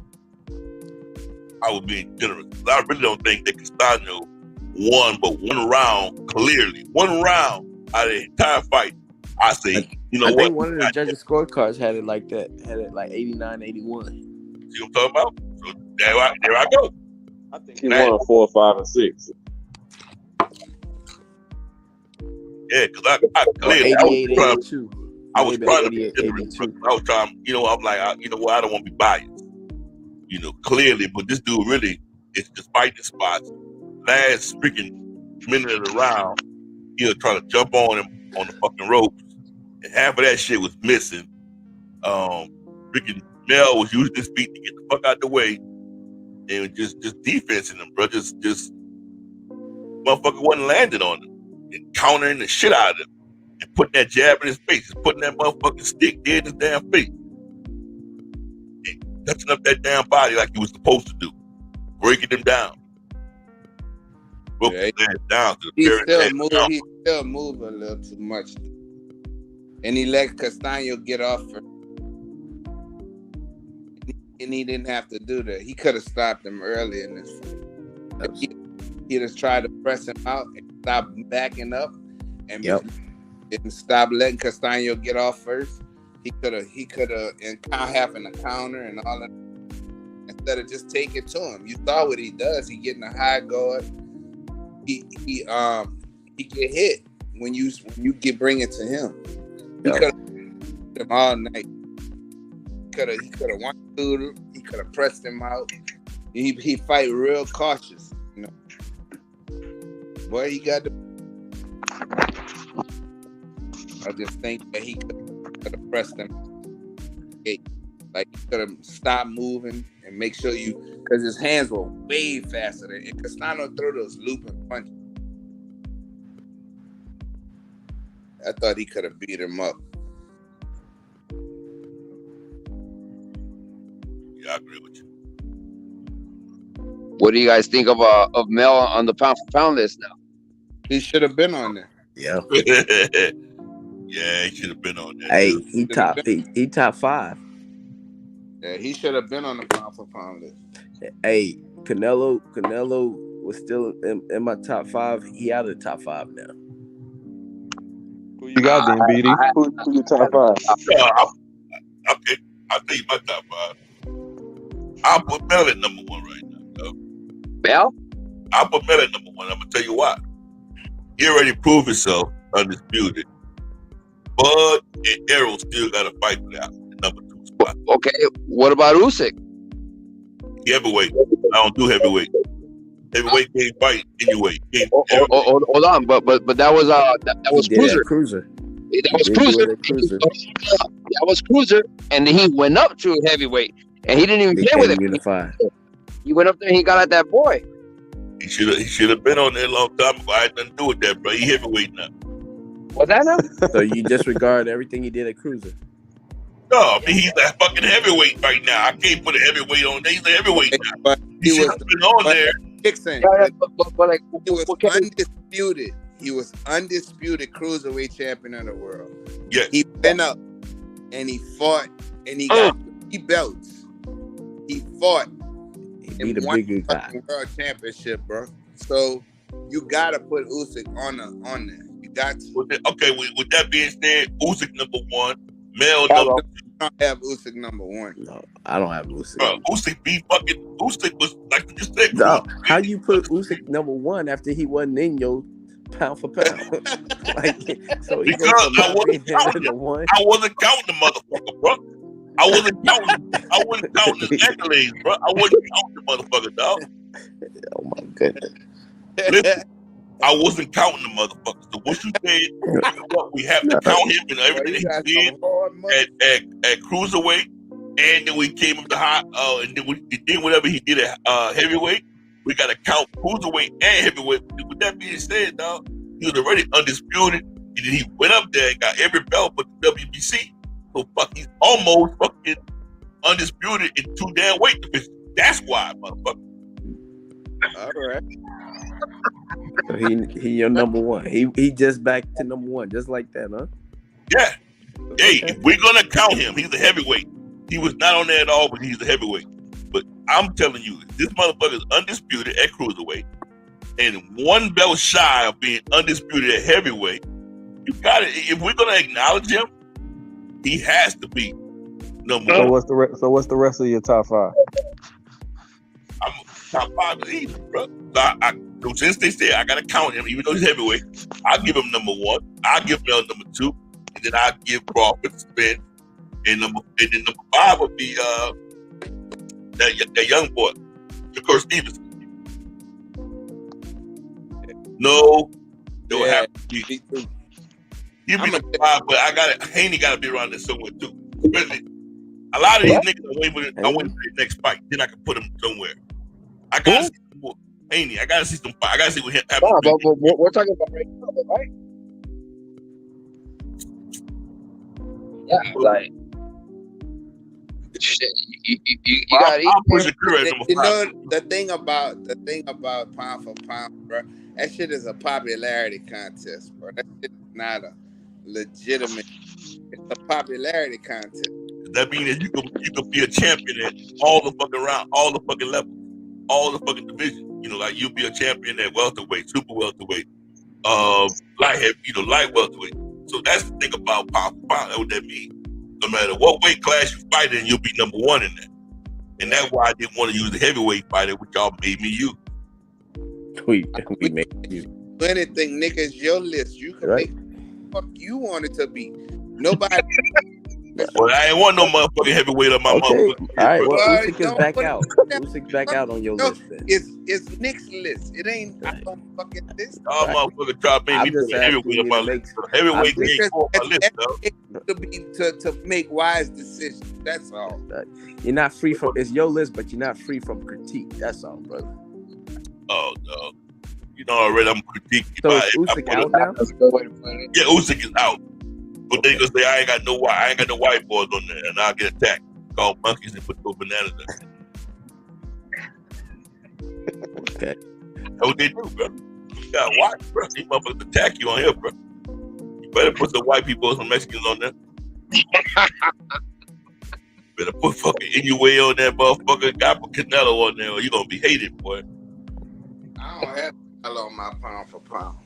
Speaker 4: I was being generous. I really don't think that Castano won but one round clearly. One round out of the entire fight. I say, you know what?
Speaker 6: I think one of the judges' scorecards had it like that. Had it like 89, 81.
Speaker 4: See what I'm talking about? So there I go.
Speaker 5: I think he won 4, 5, and 6.
Speaker 4: Yeah, because I clearly
Speaker 6: 88, 82.
Speaker 4: I was trying to be
Speaker 6: 88,
Speaker 4: generous.
Speaker 6: 82.
Speaker 4: I was trying, I'm like, you know what? I don't want to be biased. Clearly, but this dude really is just fighting spots. Last freaking minute of the round, he was trying to jump on him on the fucking ropes, and half of that shit was missing. Freaking Mel was using his feet to get the fuck out the way, and just defensing him, bro. Just motherfucker wasn't landing on him and countering the shit out of him and putting that jab in his face, and putting that motherfucking stick dead in his damn face. Touching up that damn body like he was supposed to do, breaking him down. Broke his ass down to the
Speaker 8: He's
Speaker 4: very
Speaker 8: still
Speaker 4: last
Speaker 8: moving.
Speaker 4: round.
Speaker 8: He's still move a little too much. And he let Castano get off first. And he didn't have to do that. He could have stopped him early in this fight. He just tried to press him out and stop backing up and stop letting Castano get off first. He could have and having a counter and all that instead of just take it to him. You saw what he does. He get in a high guard. He get hit when you bring it to him. He could have him all night. He could have won through. He could have pressed him out. He fight real cautious, you know. Boy, he got the. I just think that he could have pressed him. Like he could have stopped moving and make sure because his hands were way faster than. And Castano threw those looping punches. I thought he could have beat him up.
Speaker 4: Yeah, I agree with you.
Speaker 7: What do you guys think of Mel on the pound for pound list now?
Speaker 8: He should have been on there.
Speaker 6: Yeah.
Speaker 4: Yeah, he should have been on there.
Speaker 6: Hey, he top 5.
Speaker 8: Yeah, he should have been on the pound for pound list.
Speaker 6: Hey, Canelo was still in my top 5. He out of the top 5 now.
Speaker 5: Who you got then, BD? Who your top 5?
Speaker 4: Okay, I'll tell you my top 5. I'll put Mel at number 1 right now. Though.
Speaker 7: Mel?
Speaker 4: I'll put Mel at number 1. I'm gonna tell you why. He already proved himself undisputed. Bud and Errol still got to fight for that number 2 spot.
Speaker 7: Okay, what about Usyk?
Speaker 4: Heavyweight. I don't do heavyweight. Heavyweight can't fight anyway.
Speaker 7: Hold on, but that was Cruiser.
Speaker 6: Cruiser.
Speaker 7: That was Cruiser. That was Cruiser, and then he went up to heavyweight, and he didn't even play with it.
Speaker 6: Unified.
Speaker 7: He went up there and he got at that boy.
Speaker 4: He should have been on there a long time ago. I had nothing to do with that, bro. He heavyweight now.
Speaker 7: What's that now?
Speaker 6: So you disregard everything he did at Cruiser?
Speaker 4: No, I mean he's a fucking heavyweight right now. I can't put a heavyweight on there. He's a heavyweight now.
Speaker 8: But
Speaker 4: He should have been on there.
Speaker 8: Dixon,
Speaker 7: But like,
Speaker 8: he was undisputed. He was undisputed cruiserweight champion of the world.
Speaker 4: Yeah.
Speaker 8: He went up and he fought and he got 3 belts. He fought
Speaker 6: He
Speaker 8: and
Speaker 6: beat a
Speaker 8: won
Speaker 6: big
Speaker 8: the
Speaker 6: guy.
Speaker 8: fucking world championship, bro. So you gotta put Usyk on there. You got to.
Speaker 4: Okay, with that being said, Usyk number 1, Mel number 2.
Speaker 8: I don't have Usyk number 1.
Speaker 6: No, I don't have Usyk.
Speaker 4: Usyk was like you just said.
Speaker 6: No, how you put Usyk number 1 after he wasn't in your pound for pound? So he
Speaker 4: because I wasn't counting the motherfucker, bro. I wasn't counting the accolades, bro. I wasn't counting the motherfucker, dog.
Speaker 6: Oh my goodness.
Speaker 4: Listen, I wasn't counting the motherfucker. So what you said, we have to count him and everything he did at cruiserweight, and then we came up to high, and then we did whatever he did at heavyweight. We got to count cruiserweight and heavyweight. With that being said, dog, he was already undisputed. And then he went up there and got every belt but the WBC. So he's almost fucking undisputed in 2 damn weight divisions. That's why, motherfucker.
Speaker 8: All right.
Speaker 6: So he your number 1. He just back to number 1, just like that, huh?
Speaker 4: Yeah. Hey, if we're gonna count him, he's a heavyweight. He was not on there at all, but he's a heavyweight. But I'm telling you, this motherfucker is undisputed at cruiserweight, and 1 belt shy of being undisputed at heavyweight. You got it. If we're gonna acknowledge him, he has to be number 1.
Speaker 5: So what's the rest of your top 5?
Speaker 4: I'm top 5 is easy, bro. So since they say I gotta count him, even though he's heavyweight, I'll give him number 1. I'll give Mel number 2, and then I'll give Crawford spin. And then number 5 would be that young boy, Shakur Stevenson. No, they would have to be. He'd be number 5, but Haney gotta be around there somewhere too. Especially, a lot of these niggas are waiting for the next fight. Then I can put him somewhere. I gotta see some more. Haney, I gotta see some fight. I gotta see what happens.
Speaker 7: But we're talking about right now, right? Yeah, like shit. You gotta eat.
Speaker 8: You know the thing about pound for pound, bro. That shit is a popularity contest, bro. That shit is not a legitimate. It's a popularity contest.
Speaker 4: That means that you could be a champion at all the fucking round, all the fucking levels, all the fucking divisions. You know, like you'll be a champion at welterweight, super welterweight, light heavy, light welterweight. So that's the thing about pound for pound. That's what that means. No matter what weight class you fight in, you'll be number one in that. And that's why I didn't want to use the heavyweight fighter, which y'all made me use.
Speaker 6: We make you.
Speaker 8: Anything, nigga, is your list. You can
Speaker 6: Right.
Speaker 8: make what you want it to be. Nobody.
Speaker 4: Well, I ain't want no motherfucking heavyweight on my
Speaker 6: Okay.
Speaker 4: motherfucking
Speaker 6: All right.
Speaker 4: list,
Speaker 6: Well,
Speaker 8: Well,
Speaker 6: Usyk is
Speaker 8: don't
Speaker 6: back
Speaker 8: put-
Speaker 6: out. Usyk's back out on your
Speaker 8: No,
Speaker 6: list then.
Speaker 8: it's Nick's list. It ain't I don't fucking list.
Speaker 4: Y'all motherfucking try to make
Speaker 6: I'm
Speaker 4: me
Speaker 6: just
Speaker 4: put a heavyweight
Speaker 6: asking
Speaker 4: on
Speaker 6: you
Speaker 4: my
Speaker 6: to
Speaker 4: list.
Speaker 6: make-
Speaker 4: Heavyweight
Speaker 6: I'm
Speaker 4: ain't on my list, though.
Speaker 8: To make wise decisions. That's all.
Speaker 6: You're not free from. It's your list, but you're not free from critique. That's all, brother.
Speaker 4: Oh, no. You know already I'm critiquing.
Speaker 6: So
Speaker 4: if
Speaker 6: is
Speaker 4: I
Speaker 6: Usyk
Speaker 4: put
Speaker 6: out now?
Speaker 7: That's a good way to put it.
Speaker 4: Yeah, Usyk is out. But they gonna say I ain't got no white boys on there, and I'll get attacked. Call monkeys and put those bananas in.
Speaker 6: Okay.
Speaker 4: That's what they do, bro. You got white, bro. These motherfuckers attack you on here, bro. You better put some white people or some Mexicans on there. Better put fucking Inouye on that motherfucker. Got Canelo on there, or you gonna be hated, boy.
Speaker 8: I don't have Canelo on my pound for pound.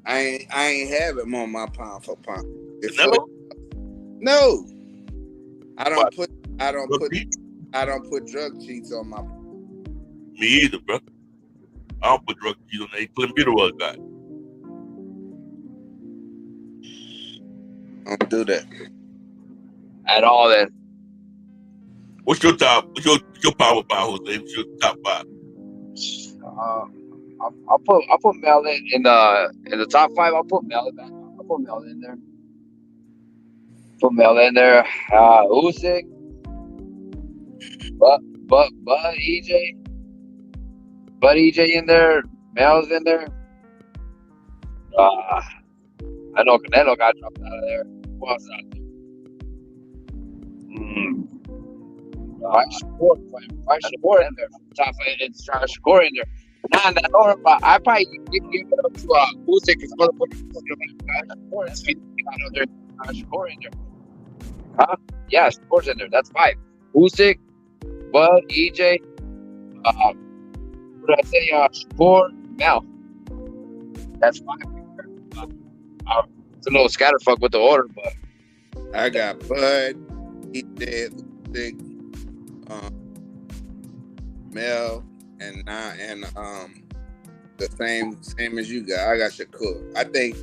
Speaker 8: I ain't have him on my pound for pound.
Speaker 4: Canelo?
Speaker 8: No. I
Speaker 4: What?
Speaker 8: don't put drug cheats on my.
Speaker 4: Me either, bro. I don't put drug cheese on there. Clint Peter was guy.
Speaker 8: Don't do that.
Speaker 7: At all, then.
Speaker 4: What's your top? What's your power by Jose? What's your top five?
Speaker 7: I'll put Mel in the top five. I'll put Mel back. I'll put Mel in there. Put Mel in there. Usyk. But EJ. But EJ in there. Mel's in there. I know Canelo got dropped out of there. Who else out there? Shakur in there. Top five. It's Shakur in there. Not in that order, but I probably give it up to Usyk because Shakur in there. Huh? Yeah, Shakur's in there. That's five. Usyk, Bud, EJ, what did I say? Shakur, Mel. That's five. It's a little scatterfuck with the order, but
Speaker 8: I got Bud, EJ, Usyk, Mel, and the same as you got. I got Shakur. I think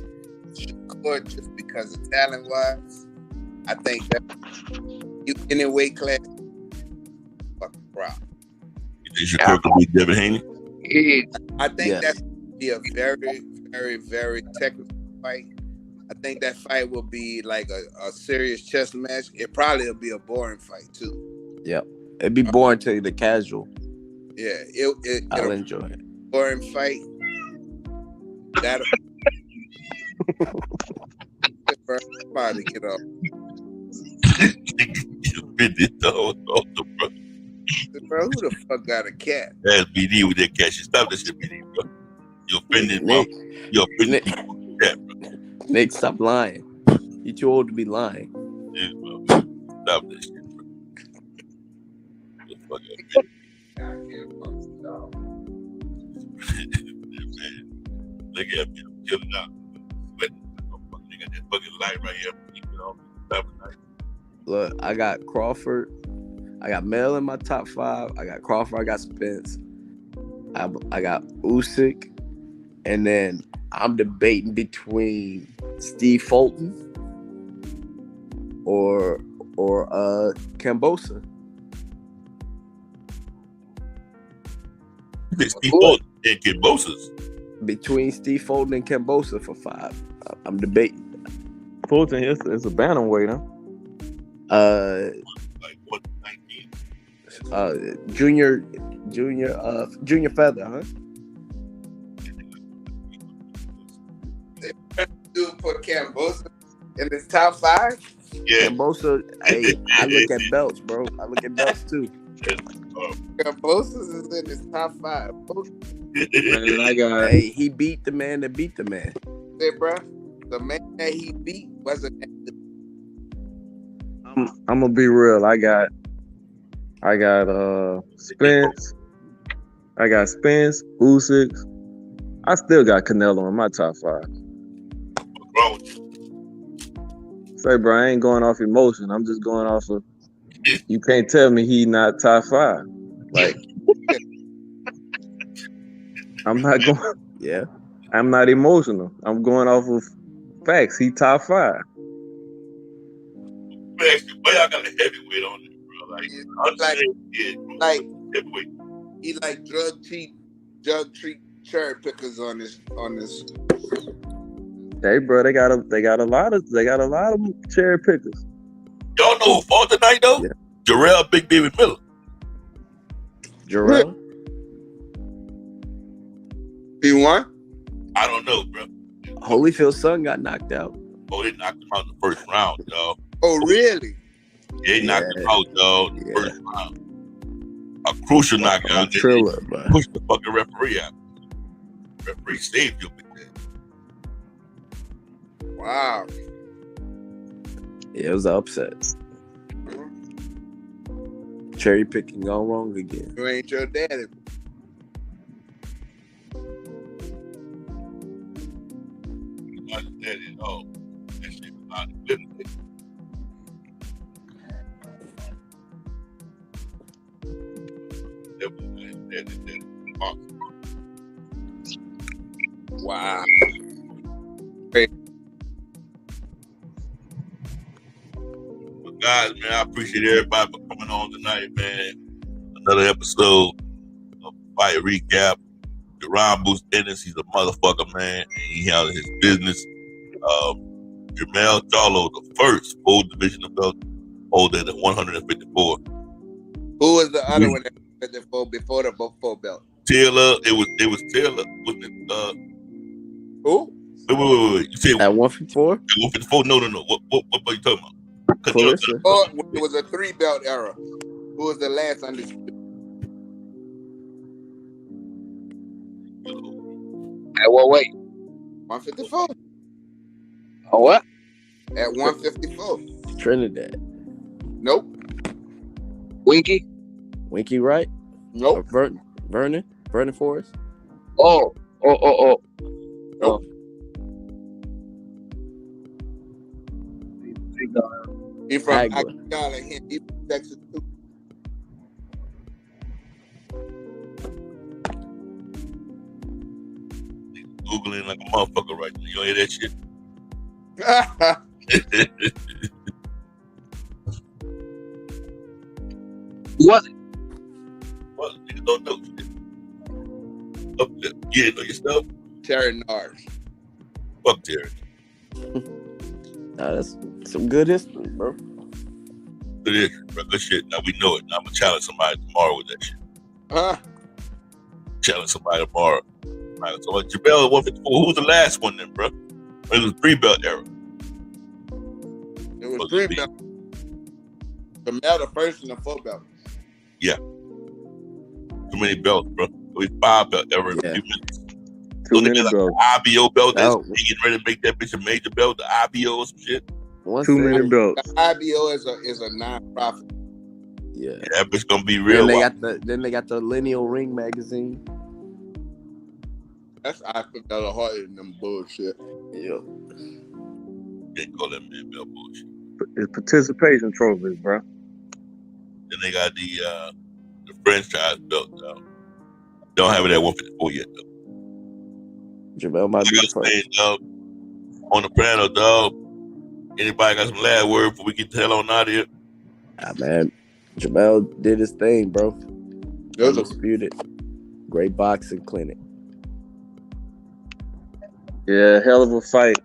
Speaker 8: Shakur just because of talent wise. I think that you any weight class, fucking problem.
Speaker 4: You think Shakur could beat Devin Haney?
Speaker 8: I think
Speaker 6: Yes.
Speaker 8: that's be a very, very, very technical fight. I think that fight will be like a serious chess match. It probably will be a boring fight too.
Speaker 6: Yep. It'd be boring to the casual.
Speaker 8: Yeah,
Speaker 6: I'll
Speaker 8: it'll
Speaker 6: enjoy it.
Speaker 8: boring fight. That'll somebody get up. Bro, who the fuck got a cat?
Speaker 4: That's BD with that cat shit. Stop that shit, BD, bro. You're offending, bro.
Speaker 6: Nick,
Speaker 4: You're offending
Speaker 6: Nick.
Speaker 4: people with that, bro.
Speaker 6: Nick, stop lying. You're too old to be lying.
Speaker 4: Yeah, bro. Stop that shit, bro. The fuck up, man. Look at me. I'm chilling out. Sweating. They got that fucking light right here. Keep it on. Top of the night.
Speaker 6: Look, I got Crawford. I got Mel in my top five. I got Crawford. I got Spence. I got Usyk. And then I'm debating between Steve Fulton or Kambosa.
Speaker 4: You think Steve Fulton and Kid Bosa's?
Speaker 6: Between Steve Fulton and Kambosa for five. I'm debating.
Speaker 5: Fulton is a bantamweight, huh?
Speaker 4: Like, what, 19?
Speaker 6: Junior feather, huh?
Speaker 8: Dude put Kambosa in his top five.
Speaker 4: Yeah.
Speaker 6: Kambosa, hey, I look at belts, bro. I look at belts too.
Speaker 8: Kambosa is in his top five.
Speaker 5: And I got.
Speaker 6: Hey, he beat the man that beat the man.
Speaker 8: Say, bro, the man that he beat wasn't.
Speaker 5: I'm gonna be real. I got Spence. I got Spence, Usyk. I still got Canelo in my top 5.
Speaker 4: What's wrong with you?
Speaker 5: Say, bro, I ain't going off emotion. I'm just going off of. You can't tell me he not top 5. Like, I'm not going.
Speaker 6: Yeah.
Speaker 5: I'm not emotional. I'm going off of facts. He top 5.
Speaker 4: Man, but y'all got a heavyweight on it, bro. Like,
Speaker 8: Like
Speaker 4: heavyweight.
Speaker 8: he like drug treat cherry pickers on this.
Speaker 5: Hey, bro, they got a lot of cherry pickers.
Speaker 4: Y'all know who fought tonight though?
Speaker 6: Yeah.
Speaker 4: Jermell Big David Miller.
Speaker 6: Jerrell?
Speaker 8: He won.
Speaker 4: I don't know, bro.
Speaker 6: Holyfield's son got knocked out.
Speaker 4: Oh, they knocked him out in the first round, dog.
Speaker 8: Oh, really?
Speaker 4: Yeah, they knocked him out, dog, in the first round. A crucial knockout.
Speaker 6: Triller, but
Speaker 4: Pushed the fucking referee out. Referee saved you with that.
Speaker 8: Wow.
Speaker 6: yeah, it was an upset. Cherry picking gone wrong again.
Speaker 8: You ain't your daddy.
Speaker 4: Not that at all. That shit was out of business. That was that.
Speaker 8: Wow.
Speaker 4: But guys, man, I appreciate everybody for coming on tonight, man. Another episode of Fight Recap. Jaron Ennis, he's a motherfucker, man. And he handled his business. Jermell Charlo, the first full divisional belt holder at 154.
Speaker 8: Who was the other one that had the before the full belt?
Speaker 4: Taylor, it was Taylor. Wasn't it?
Speaker 8: Who?
Speaker 4: Wait. You said
Speaker 6: At 154?
Speaker 4: 154? No. What are you talking about?
Speaker 6: Clarissa.
Speaker 8: Oh, it was a 3-belt era. Who was the last undisputed?
Speaker 7: At what weight?
Speaker 8: 154.
Speaker 7: Oh, what?
Speaker 8: At 154.
Speaker 6: Trinidad.
Speaker 8: Nope.
Speaker 7: Winky?
Speaker 6: Winky Wright?
Speaker 8: Nope.
Speaker 6: Vernon Forrest?
Speaker 7: Oh.
Speaker 8: Nope. He from
Speaker 6: Agua.
Speaker 8: Akiyala. He from Texas too.
Speaker 4: Googling like a motherfucker right now. You don't hear that shit?
Speaker 7: Who was it?
Speaker 4: Well, niggas don't know shit. Up there. You didn't know your stuff?
Speaker 8: Terry Nars.
Speaker 4: Fuck Terry.
Speaker 6: Nah, that's some good history, bro.
Speaker 4: Good is, bro. Good shit. Now we know it. Now I'm gonna challenge somebody tomorrow with that shit.
Speaker 8: Huh?
Speaker 4: Challenge somebody tomorrow. Right, so Jermell at 154. Who was the last one then, bro? It was 3-belt era.
Speaker 8: It was 3-belt. Jermell the first and the 4-belt.
Speaker 4: Yeah. Too many belts, bro. It was 5-belt era.
Speaker 6: Yeah.
Speaker 5: Too many belts.
Speaker 4: IBO belt. That's
Speaker 6: Oh.
Speaker 4: getting ready to make that bitch a major belt. The IBO or some shit.
Speaker 5: Too many belts.
Speaker 8: The IBO is a non-profit.
Speaker 6: Yeah.
Speaker 4: Yeah, that bitch gonna be real.
Speaker 6: Then they got the Lineal Ring magazine.
Speaker 8: That's I think that a heart in them bullshit.
Speaker 6: Yeah.
Speaker 4: Can't call that man belt bullshit.
Speaker 5: It's participation trophies, bro.
Speaker 4: Then they got the franchise belt. Don't have it at 154 yet though.
Speaker 6: Jermell might be the
Speaker 4: Like I was
Speaker 6: first.
Speaker 4: saying, dog, on the panel, dog. Anybody got some last word before we get the hell on out of here?
Speaker 6: Ah, man. Jermell did his thing, bro.
Speaker 8: It was a
Speaker 6: Undisputed. Great boxing clinic.
Speaker 5: Yeah, hell of a fight.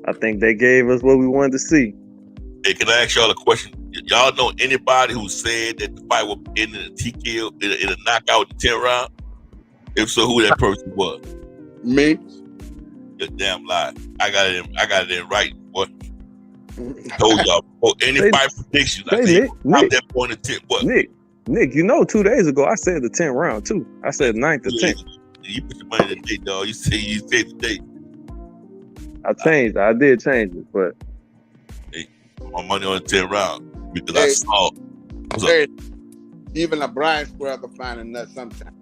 Speaker 5: I think they gave us what we wanted to see.
Speaker 4: Hey, can I ask y'all a question? Y'all know anybody who said that the fight would end in a TKO, in a knockout in the 10th round? If so, who that person was?
Speaker 8: me.
Speaker 4: You're damn lie. I got it in writing. What? Told y'all. Oh, any
Speaker 5: Say-
Speaker 4: fight predictions. I
Speaker 5: say
Speaker 4: think
Speaker 5: Nick.
Speaker 4: top that point of 10. What?
Speaker 5: Nick, Nick, 2 days ago I said the 10th round too. I said 9th to 10th.
Speaker 4: You put your money in the date, dog. You say the date.
Speaker 5: I changed. I did change it, but
Speaker 4: Hey, put my money on the 10th round because I saw.
Speaker 8: Hey, even a Brian Square can find a nut sometime.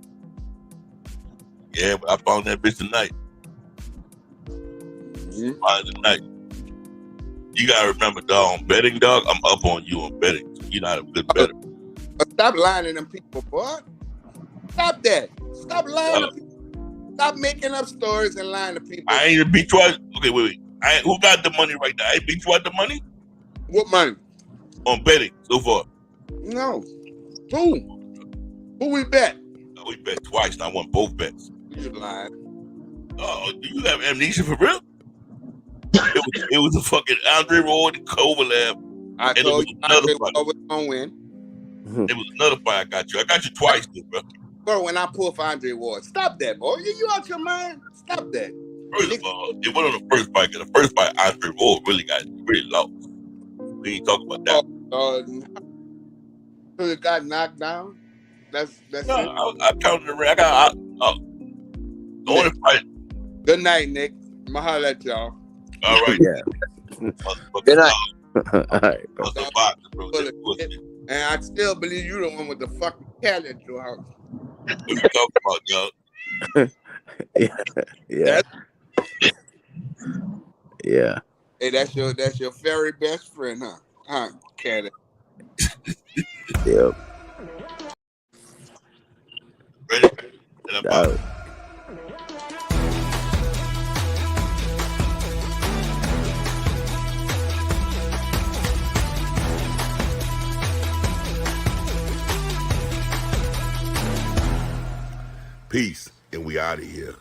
Speaker 4: Yeah, but I found that bitch tonight. Find tonight. You gotta remember, dog. On betting, dog. I'm up on you on betting. So you're not a good bettor.
Speaker 8: Stop lying to them people, boy. Stop that. Stop lying to people. Stop making up stories and lying to people.
Speaker 4: I ain't beat you out. Okay, wait. Who got the money right now? I ain't beat you out the money?
Speaker 8: What money?
Speaker 4: On betting so far.
Speaker 8: No. Who we bet?
Speaker 4: No, we bet twice. And I won both bets.
Speaker 8: You lying.
Speaker 4: Oh, do you have amnesia for real? It was a fucking Andre Ward and Kovalev.
Speaker 8: I told you Andre was gonna win.
Speaker 4: It was another fight I got you. I got you twice, bro.
Speaker 8: Bro, when I pulled for Andre Ward, stop that, boy. You out your mind? Stop that.
Speaker 4: First of all, it went on the first fight. Cause the first fight, Andre Ward really lost. We ain't talking about that.
Speaker 8: So it got knocked down. That's
Speaker 4: no, I counted the ring. I got the only fight.
Speaker 8: Good night, Nick. I'ma holler at y'all.
Speaker 4: All right.
Speaker 6: Yeah.
Speaker 7: Good night.
Speaker 6: All right, bro.
Speaker 4: Bro.
Speaker 8: And I still believe you the one with the fucking cat at your house.
Speaker 4: What you talking about, dog?
Speaker 6: Yeah. Yeah.
Speaker 8: Hey, that's your very best friend, huh? Huh, cat.
Speaker 6: Yep.
Speaker 4: Ready? And I'm out.
Speaker 9: Peace, and we out of here.